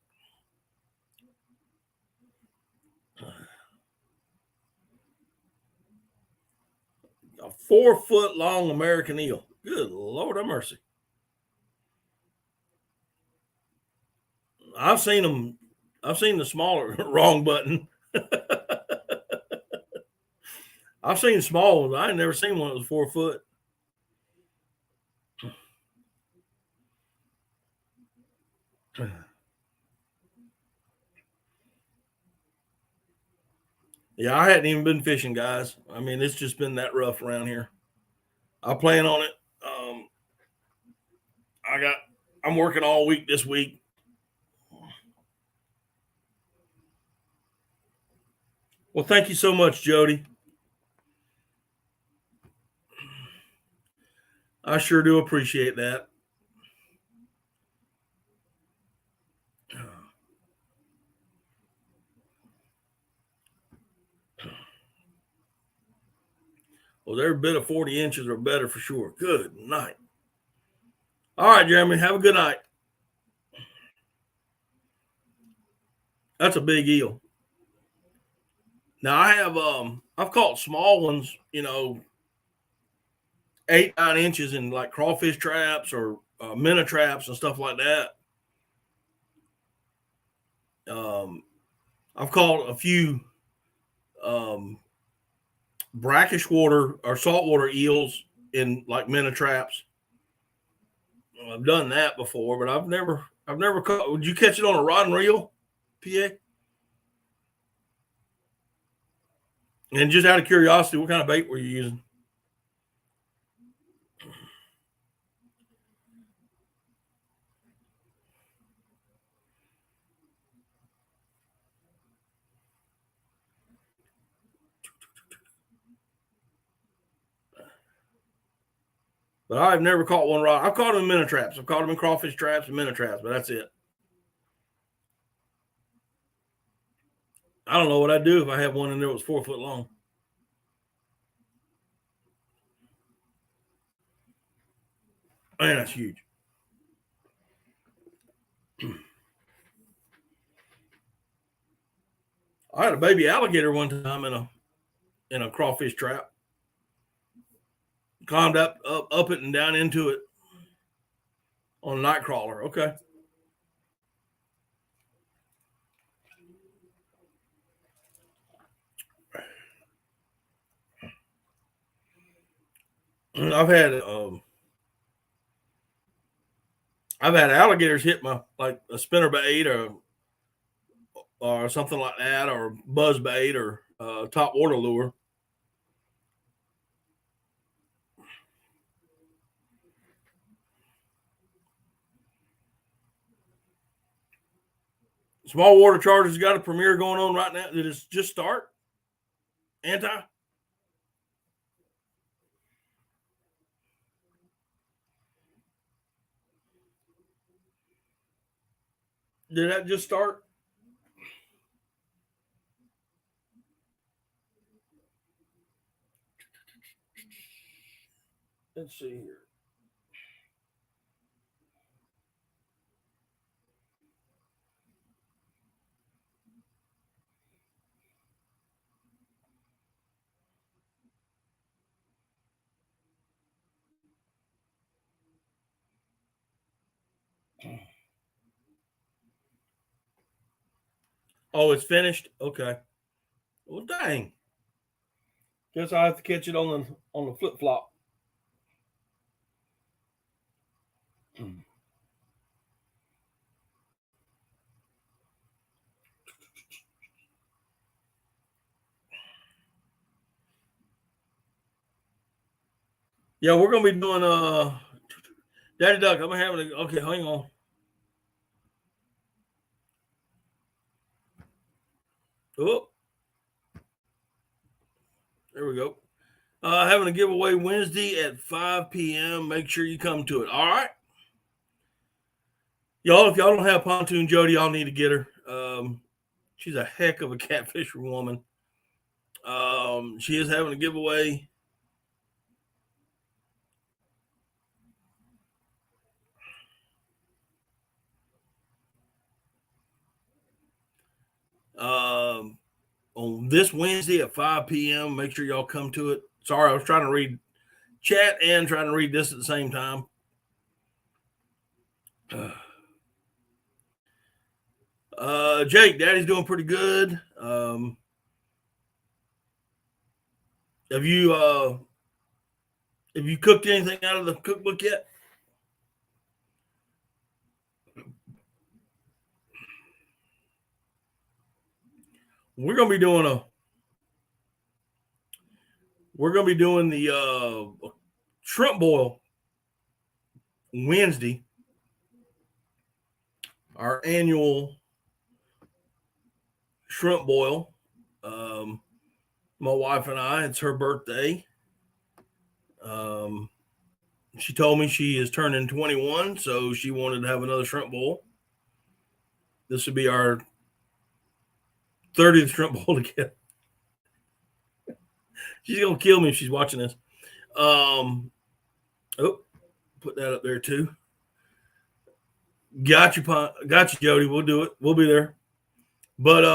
Speaker 1: A 4-foot long American eel. Good Lord have mercy. I've seen them. I've seen the smaller wrong button. I've seen small ones. I ain't never seen one that was 4 foot. Yeah, I hadn't even been fishing, guys. I mean, it's just been that rough around here. I plan on it. I'm working all week this week. Well, thank you so much, Jody. I sure do appreciate that. Well, they're a bit of 40 inches or better for sure. Good night. All right, Jeremy, have a good night. That's a big eel. Now I've caught small ones, you know, 8-9 inches in like crawfish traps or minnow traps and stuff like that. I've caught a few brackish water or saltwater eels in like minnow traps. I've done that before, but I've never caught. Would you catch it on a rod and reel, PA? And just out of curiosity, what kind of bait were you using? But I've never caught one rod. I've caught them in minnow traps. I've caught them in crawfish traps and minnow traps, but that's it. I don't know what I'd do if I had one in there that was 4 foot long. Man, that's huge. I had a baby alligator one time in a crawfish trap. Climbed up it and down into it on a night crawler. Okay. I've had alligators hit my like a spinner bait or something like that, or buzz bait or top water lure. Small water chargers got a premiere going on right now. Did it just start? Anti? Did that just start? Let's see here. Oh, it's finished? Okay. Well, dang. Guess I have to catch it on the flip flop. Yeah, we're gonna be doing Daddy Duck. I'm having a okay, hang on. Oh, there we go. Having a giveaway Wednesday at 5 p.m. Make sure you come to it. All right. Y'all, if y'all don't have Pontoon Jody, y'all need to get her. She's a heck of a catfisher woman. She is having a giveaway. On this Wednesday at 5 p.m. Make sure y'all come to it. Sorry, I was trying to read chat and trying to read this at the same time. Jake, Daddy's doing pretty good. Have you cooked anything out of the cookbook yet? We're gonna be doing the shrimp boil Wednesday, our annual shrimp boil. My wife and I, it's her birthday. She told me she is turning 21, so she wanted to have another shrimp boil. This would be our 30th shrimp bowl together. She's gonna kill me if she's watching this. Oh, put that up there too. Got you, Jody. We'll do it. We'll be there. But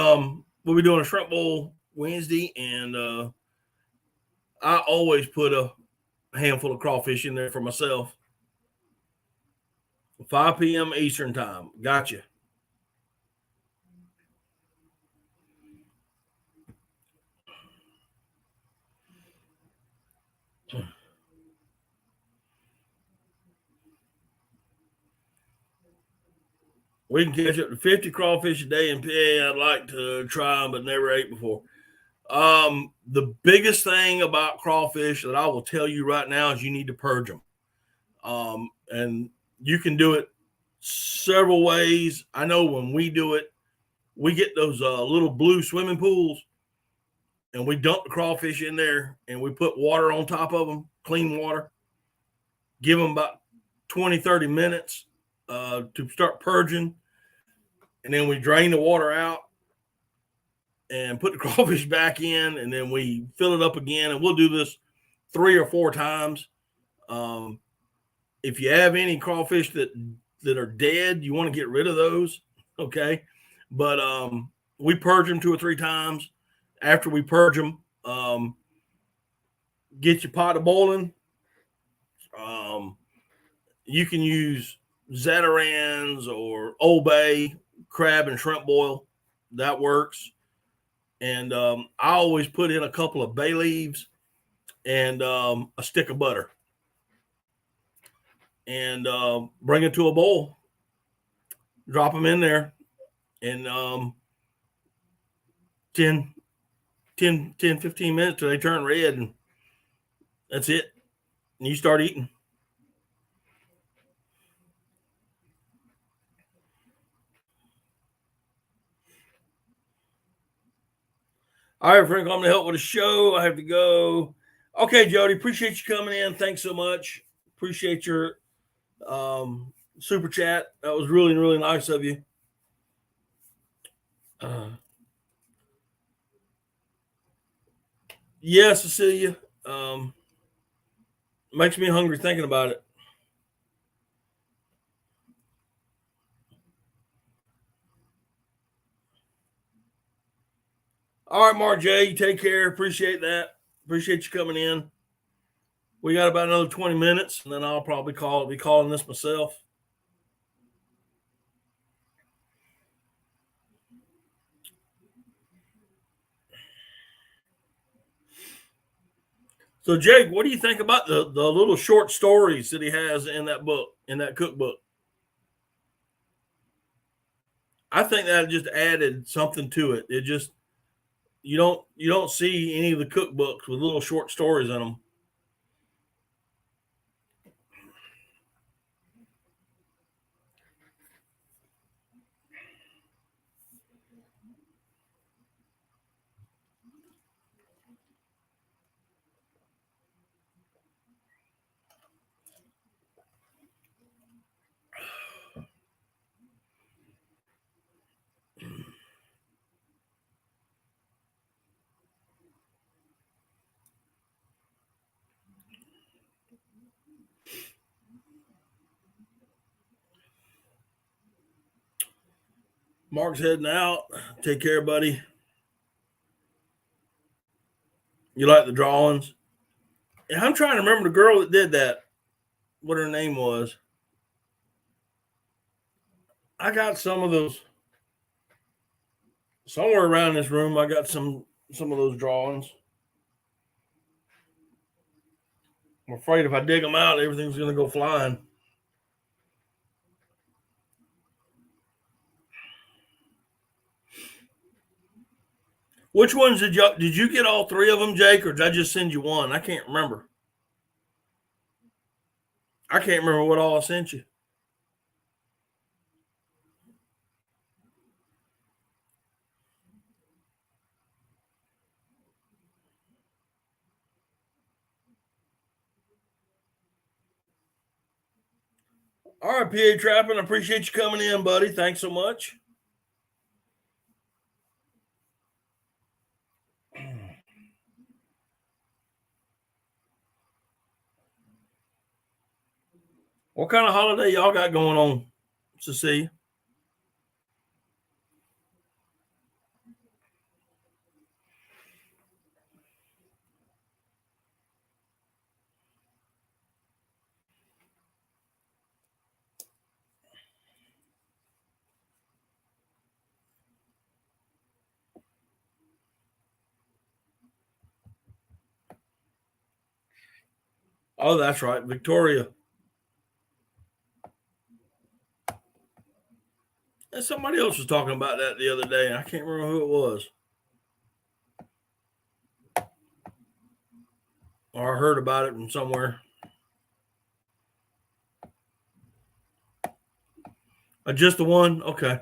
Speaker 1: we'll be doing a shrimp bowl Wednesday, and I always put a handful of crawfish in there for myself. 5 p.m. Eastern time. Gotcha. We can catch up to 50 crawfish a day in PA. I'd like to try them, but never ate before. The biggest thing about crawfish that I will tell you right now is you need to purge them. And you can do it several ways. I know when we do it, we get those little blue swimming pools and we dump the crawfish in there and we put water on top of them, clean water, give them about 20, 30 minutes to start purging. And then we drain the water out and put the crawfish back in, and then we fill it up again. And we'll do this 3 or 4 times. If you have any crawfish that are dead, you want to get rid of those. Okay. But we purge them 2 or 3 times. After we purge them, get your pot of boiling. You can use Zatarain's or Old Bay crab and shrimp boil. That works. And I always put in a couple of bay leaves and a stick of butter. And bring it to a boil. Drop them in there. And 10, 15 minutes till they turn red. And that's it. And you start eating. All right, Frank, I'm going to help with the show. I have to go. Okay, Jody, appreciate you coming in. Thanks so much. Appreciate your super chat. That was really, really nice of you. Yeah, Cecilia. Makes me hungry thinking about it. All right, Mark J, you take care. Appreciate that. Appreciate you coming in. We got about another 20 minutes, and then I'll probably be calling this myself. So, Jake, what do you think about the little short stories that he has in that book, in that cookbook? I think that just added something to it. It just you don't see any of the cookbooks with little short stories in them. Mark's heading out. Take care, buddy. You like the drawings? Yeah, I'm trying to remember the girl that did that. What her name was. I got some of those somewhere around this room. I got some of those drawings. I'm afraid if I dig them out, everything's going to go flying. Which ones did you get all three of them, Jake, or did I just send you one? I can't remember. I can't remember what all I sent you. All right, PA Trapping, I appreciate you coming in, buddy. Thanks so much. What kind of holiday y'all got going on, Cecilia? Oh, that's right, Victoria. And somebody else was talking about that the other day. I can't remember who it was. Or I heard about it from somewhere. Just the one? Okay.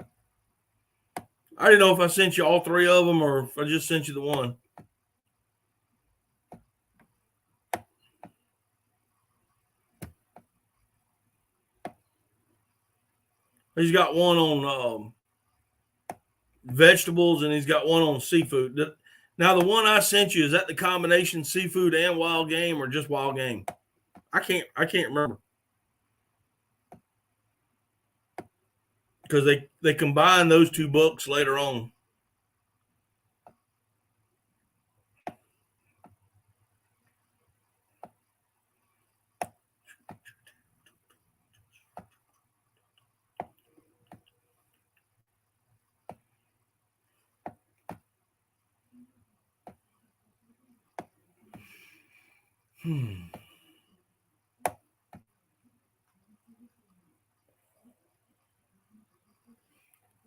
Speaker 1: I didn't know if I sent you all three of them or if I just sent you the one. He's got one on vegetables and he's got one on seafood. Now, the one I sent you, is that the combination seafood and wild game or just wild game? I can't remember. Because they combine those two books later on.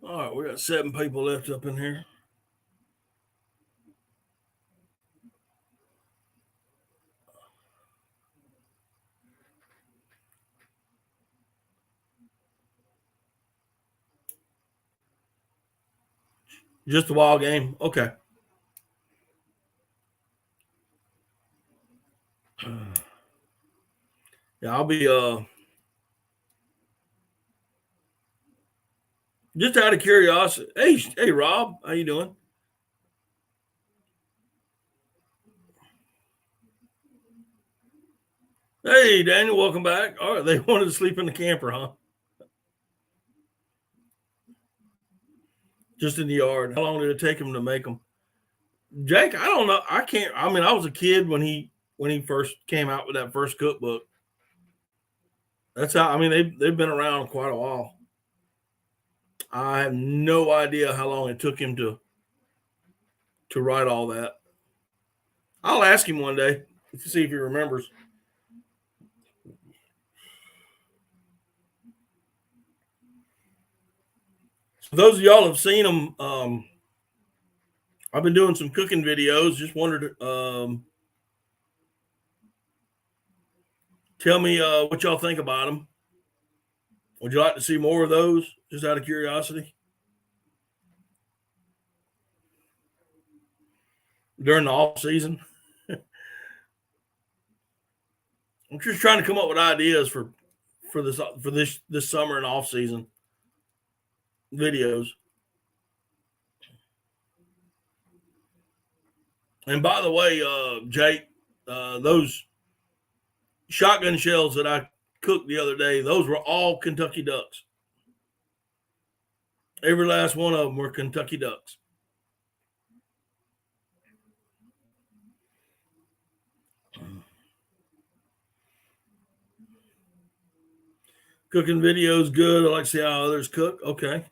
Speaker 1: All right, we got 7 people left up in here. Just the wild game? Okay. Yeah, I'll be just out of curiosity. Hey, Rob, how you doing? Hey, Daniel, welcome back. All right, they wanted to sleep in the camper, huh? Just in the yard. How long did it take him to make them? Jake, I don't know. I can't. I mean, I was a kid when he first came out with that first cookbook. That's how. I mean, they've been around quite a while. I have no idea how long it took him to write all that. I'll ask him one day to see if he remembers. So those of y'all have seen them. I've been doing some cooking videos. Just wondered. Tell me what y'all think about them. Would you like to see more of those? Just out of curiosity. During the off season. I'm just trying to come up with ideas for this summer and off season videos. And by the way, Jake, those shotgun shells that I cooked the other day, those were all Kentucky ducks. Every last one of them were Kentucky ducks. Cooking videos good. I like to see how others cook. Okay.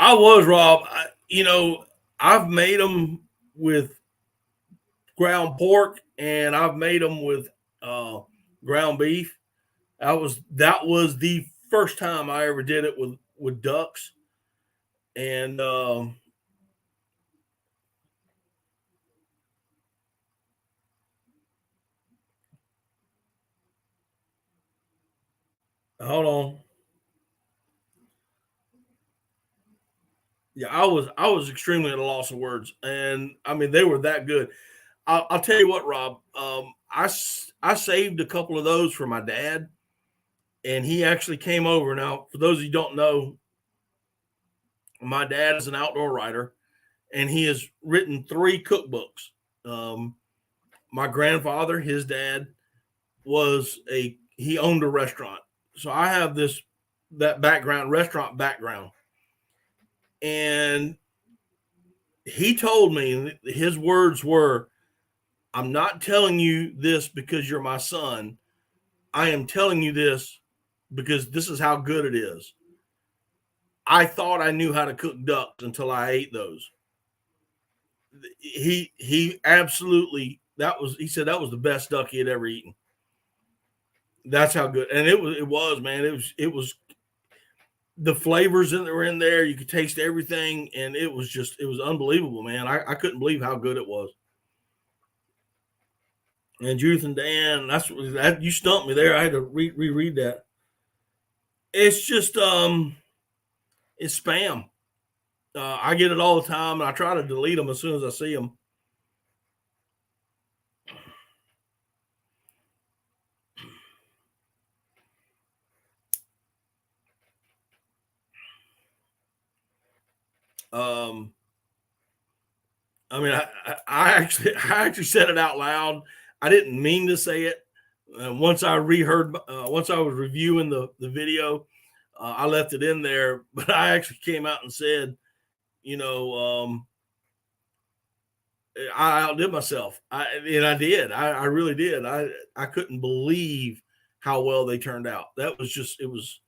Speaker 1: I was, Rob. I've made them with ground pork and I've made them with ground beef. That was the first time I ever did it with ducks. And hold on. Yeah, I was extremely at a loss of words, and I mean they were that good. I'll tell you what, Rob. I saved a couple of those for my dad, and he actually came over. Now, for those of you who don't know, my dad is an outdoor writer, and he has written 3 cookbooks. My grandfather, his dad, he owned a restaurant, so I have that background, restaurant background. And he told me, his words were, I'm not telling you this because you're my son. I am telling you this because this is how good it is. I thought I knew how to cook ducks until I ate those. He absolutely, he said that was the best duck he had ever eaten. That's how good. And it was, man. It was the flavors that were in there. You could taste everything. And it was unbelievable, man. I couldn't believe how good it was. And Judith and Dan, that you stumped me there. I had to reread that. It's just it's spam. I get it all the time, and I try to delete them as soon as I see them. I mean, I actually said it out loud. I didn't mean to say it. Once I once I was reviewing the video, I left it in there. But I actually came out and said, I outdid myself. I did. I really did. I couldn't believe how well they turned out. That was just, it was,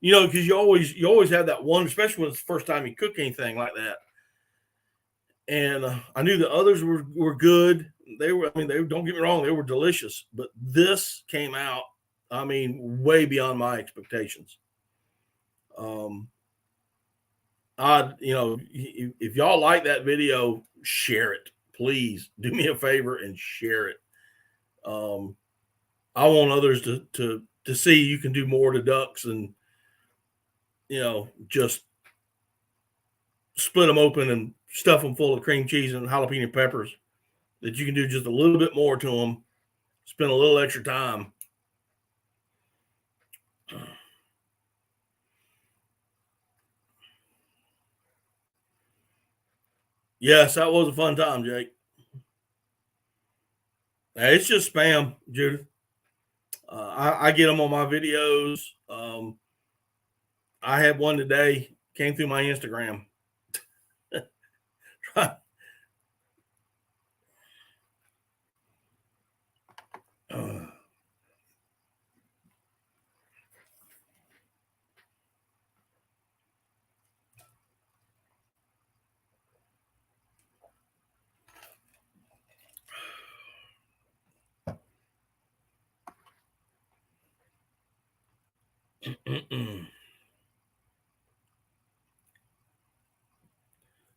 Speaker 1: because you always have that one, especially when it's the first time you cook anything like that. And I knew the others were good. Don't get me wrong, they were delicious. But this came out, I mean, way beyond my expectations. If y'all like that video, share it. Please do me a favor and share it. I want others to see you can do more to ducks and, just split them open and stuff them full of cream cheese and jalapeno peppers. That you can do just a little bit more to them, spend a little extra time. Yes, that was a fun time, Jake. It's just spam, Judith. I get them on my videos. I had one today, came through my Instagram.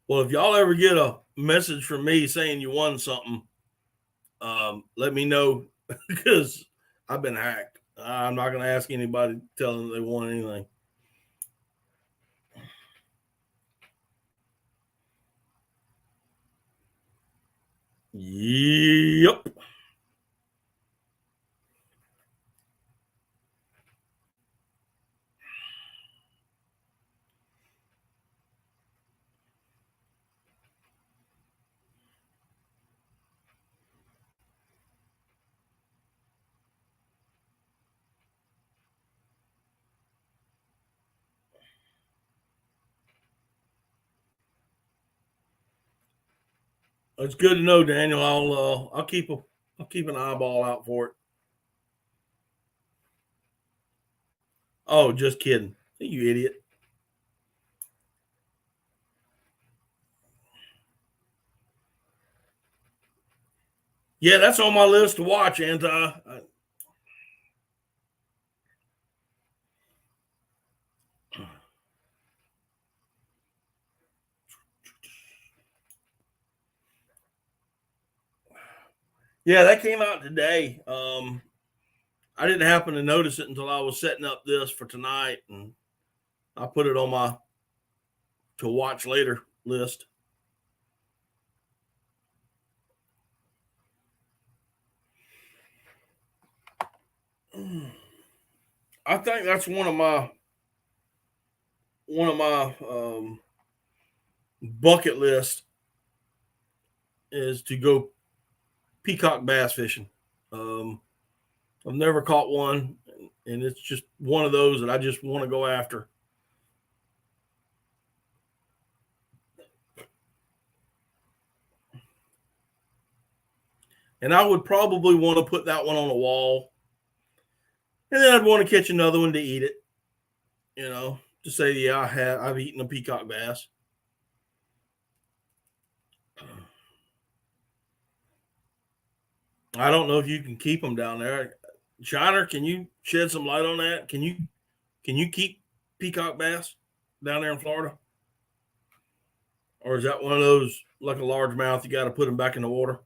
Speaker 1: Well, if y'all ever get a message from me saying you won something, let me know because I've been hacked. I'm not going to ask anybody telling them they won anything. Yep. It's good to know, Daniel. I'll keep an eyeball out for it. Oh, just kidding. You idiot. Yeah, that's on my list to watch, Anti. Yeah, that came out today. I didn't happen to notice it until I was setting up this for tonight, and I put it on my to watch later list. I think that's one of my bucket list is to go peacock bass fishing. I've never caught one, and it's just one of those that I just want to go after. And I would probably want to put that one on a wall. And then I'd want to catch another one to eat it, to say, yeah, I've eaten a peacock bass. I don't know if you can keep them down there. Shiner, can you shed some light on that? Can you keep peacock bass down there in Florida? Or is that one of those, like a largemouth, you got to put them back in the water?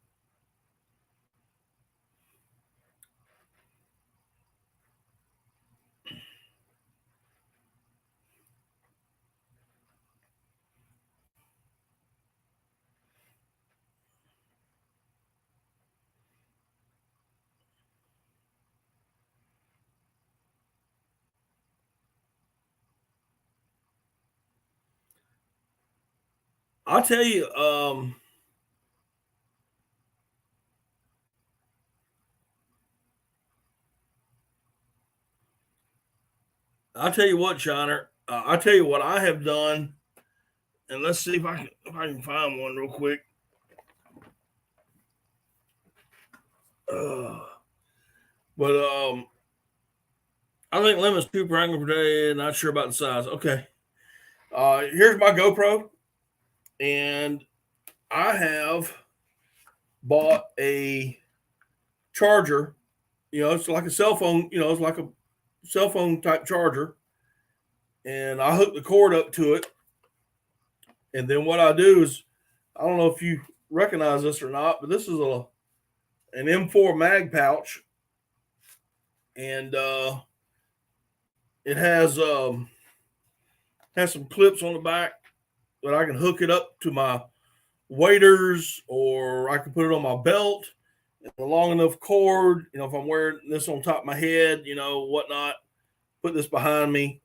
Speaker 1: I'll tell you, what, Shiner. I'll tell you what I have done, and let's see if I can find one real quick. But I think limit's 2 per angler per day. Not sure about the size. Okay. Here's my GoPro, and I have bought a charger. It's like a cell phone. It's like a cell phone type charger, and I hook the cord up to it. And then what I do is, I don't know if you recognize this or not, but this is an M4 mag pouch, and it has some clips on the back that I can hook it up to my waders, or I can put it on my belt. It's a long enough cord, if I'm wearing this on top of my head, whatnot, put this behind me.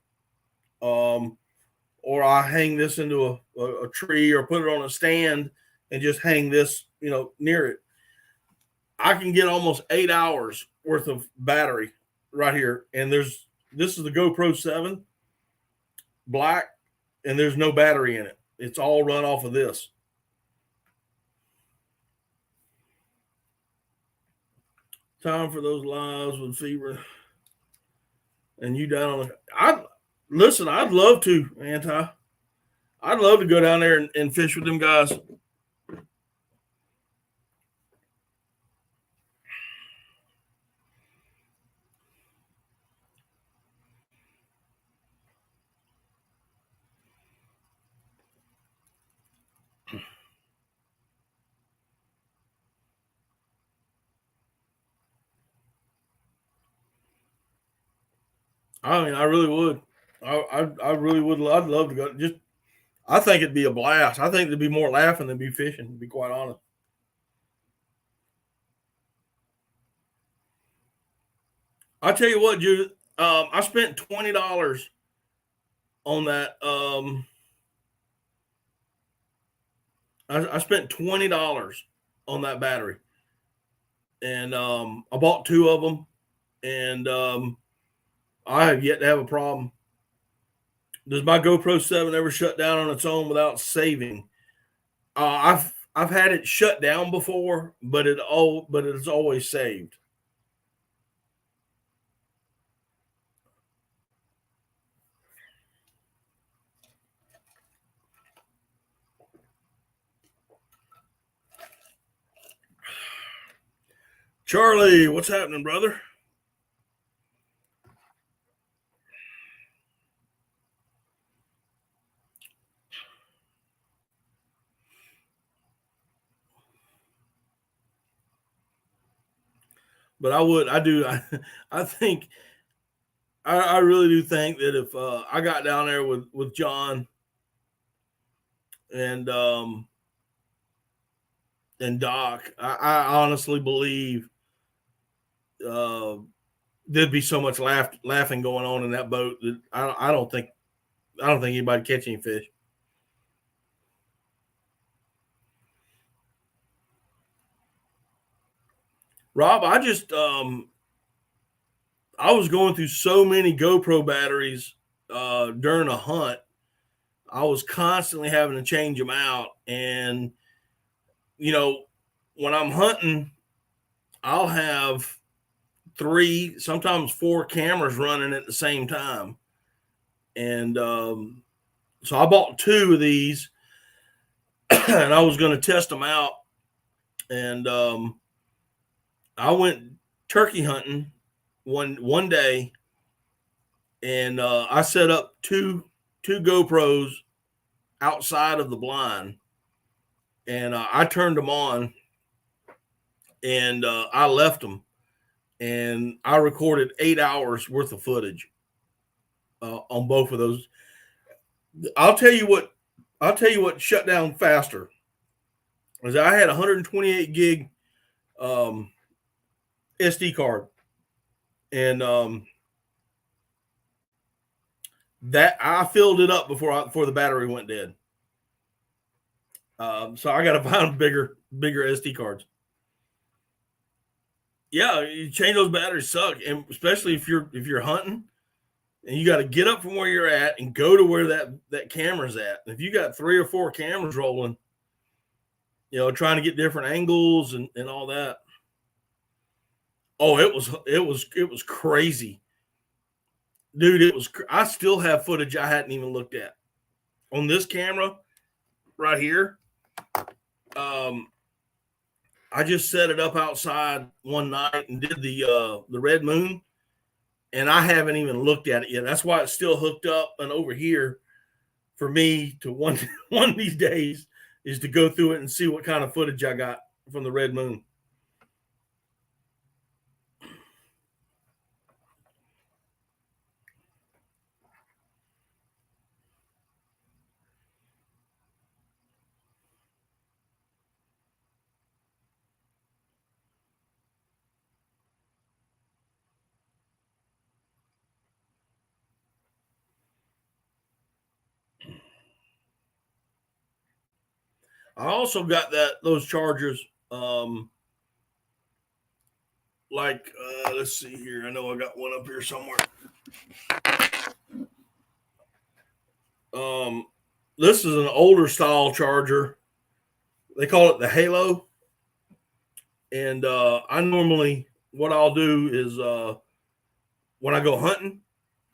Speaker 1: Or I hang this into a tree or put it on a stand and just hang this, near it. I can get almost 8 hours worth of battery right here. And this is the GoPro 7 black, and there's no battery in it. It's all run off of this. Time for those lives with fever. And you down on the I'd love to, Anti. I'd love to go down there and fish with them guys. I mean, I really would. I really would. I'd love to go. I think it'd be a blast. I think it'd be more laughing than be fishing, to be quite honest. I tell you what, Judith, I spent $20 on that. I spent $20 on that battery, and I bought 2 of them, and I have yet to have a problem. Does my GoPro 7 ever shut down on its own without saving? I've had it shut down before, but it is always saved. Charlie, what's happening, brother? But I think, I really do think that if I got down there with John and Doc, I honestly believe there'd be so much laughing going on in that boat that I don't think anybody catch any fish. Rob, I just I was going through so many GoPro batteries during a hunt. I was constantly having to change them out, and when I'm hunting, I'll have 3, sometimes 4 cameras running at the same time. And so I bought 2 of these and I was going to test them out. And I went turkey hunting one day, and I set up two GoPros outside of the blind, and I turned them on, and I left them, and I recorded 8 hours worth of footage on both of those. I'll tell you what shut down faster was I had a 128 gig SD card, and that I filled it up before the battery went dead. So I got to find bigger SD cards. Yeah, you change those batteries suck, and especially if you're hunting, and you got to get up from where you're at and go to where that camera's at. If you got 3 or 4 cameras rolling, trying to get different angles and all that. Oh, it was crazy, dude. I still have footage I hadn't even looked at on this camera right here. I just set it up outside one night and did the red moon, and I haven't even looked at it yet. That's why it's still hooked up and over here for me to one of these days is to go through it and see what kind of footage I got from the red moon. I also got those chargers like, let's see here. I know I got one up here somewhere. This is an older style charger. They call it the Halo. And I normally, what I'll do is when I go hunting,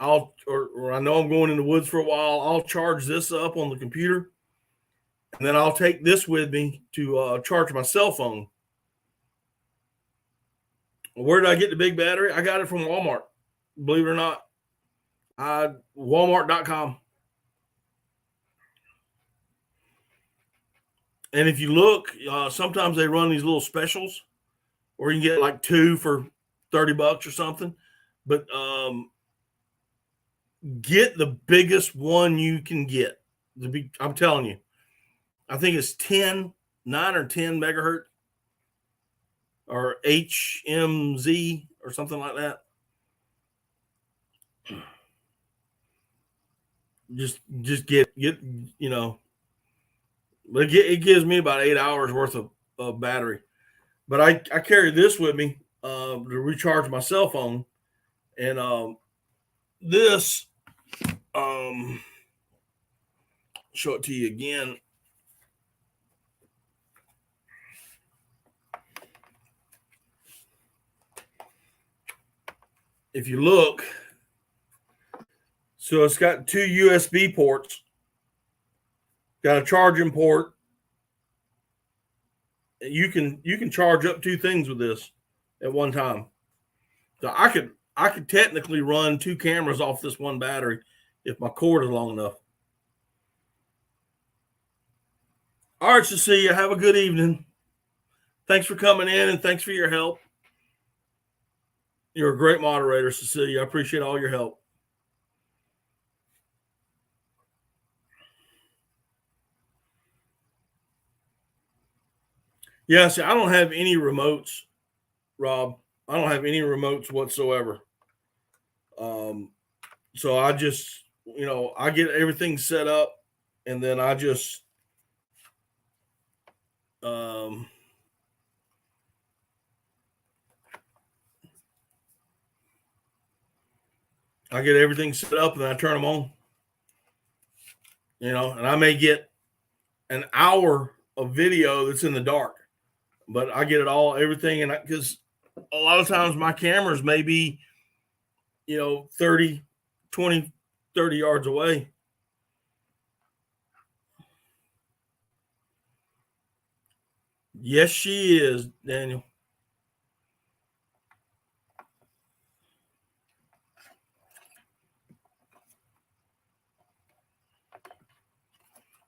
Speaker 1: or I know I'm going in the woods for a while, I'll charge this up on the computer. And then I'll take this with me to charge my cell phone. Where did I get the big battery? I got it from Walmart. Believe it or not. Walmart.com. And if you look, sometimes they run these little specials where you can get like 2 for $30 or something. But get the biggest one you can get. I'm telling you. I think it's 9 or 10 megahertz or HMZ or something like that. Just get but it gives me about 8 hours worth of battery. But I carry this with me to recharge my cell phone. And this, show it to you again. If you look, so it's got 2 USB ports, got a charging port. You can charge up 2 things with this at one time. So I could technically run 2 cameras off this one battery if my cord is long enough. All right, Cecilia, have a good evening. Thanks for coming in and thanks for your help. You're a great moderator, Cecilia. I appreciate all your help. Yeah, see, I don't have any remotes, Rob. I don't have any remotes whatsoever. So I just, I get everything set up, and then I just, I get everything set up, and then I turn them on. And I may get an hour of video that's in the dark, but I get it all, everything. And because a lot of times my cameras may be, 30 yards away. Yes, she is, Daniel.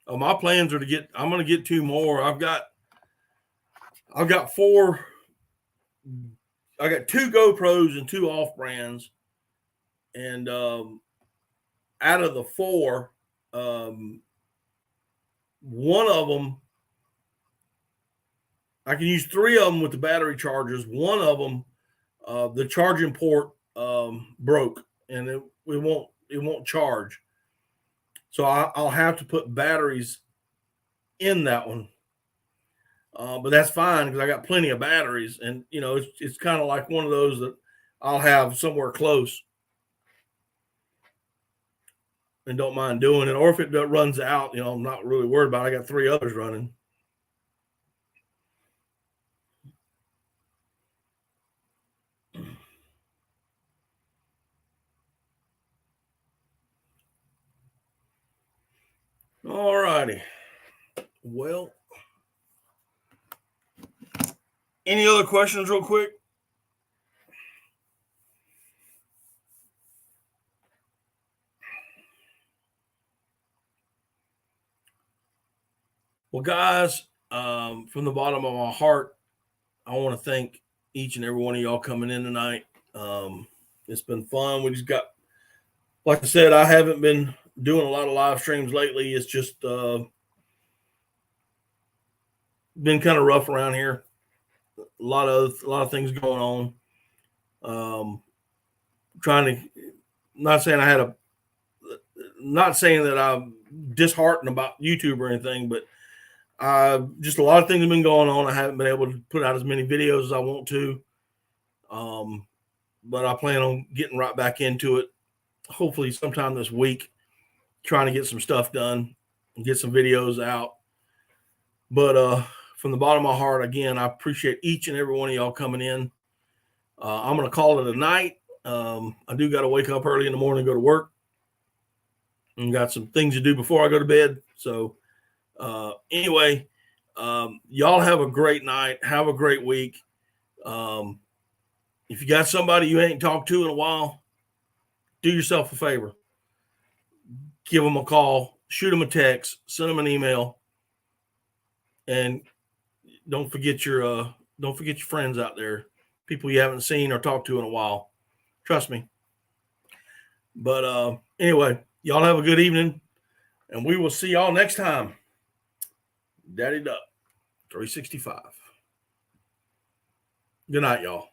Speaker 1: Oh, my plans are I'm going to get 2 more. I've got 4. I got 2 GoPros and 2 off brands. And out of the 4, one of them, I can use 3 of them with the battery chargers. One of them, the charging port broke, and it won't charge. So I'll have to put batteries in that one. But that's fine because I got plenty of batteries, and it's kind of like one of those that I'll have somewhere close and don't mind doing it. Or if it runs out, I'm not really worried about it. I got 3 others running. All righty. Well, any other questions real quick? Well, guys, from the bottom of my heart, I want to thank each and every one of y'all coming in tonight. It's been fun. We just got, like I said, I haven't been doing a lot of live streams lately. It's just been kind of rough around here. A lot of things going on. Not saying that I'm disheartened about YouTube or anything, but just a lot of things have been going on. I haven't been able to put out as many videos as I want to. But I plan on getting right back into it. Hopefully sometime this week, trying to get some stuff done and get some videos out. But from the bottom of my heart, again, I appreciate each and every one of y'all coming in. I'm going to call it a night. I do got to wake up early in the morning and go to work, and got some things to do before I go to bed. So anyway, y'all have a great night. Have a great week. If you got somebody you ain't talked to in a while, do yourself a favor. Give them a call, shoot them a text, send them an email, and don't forget your friends out there, people you haven't seen or talked to in a while. Trust me. But anyway, y'all have a good evening, and we will see y'all next time. Daddy Duck 365. Good night, y'all.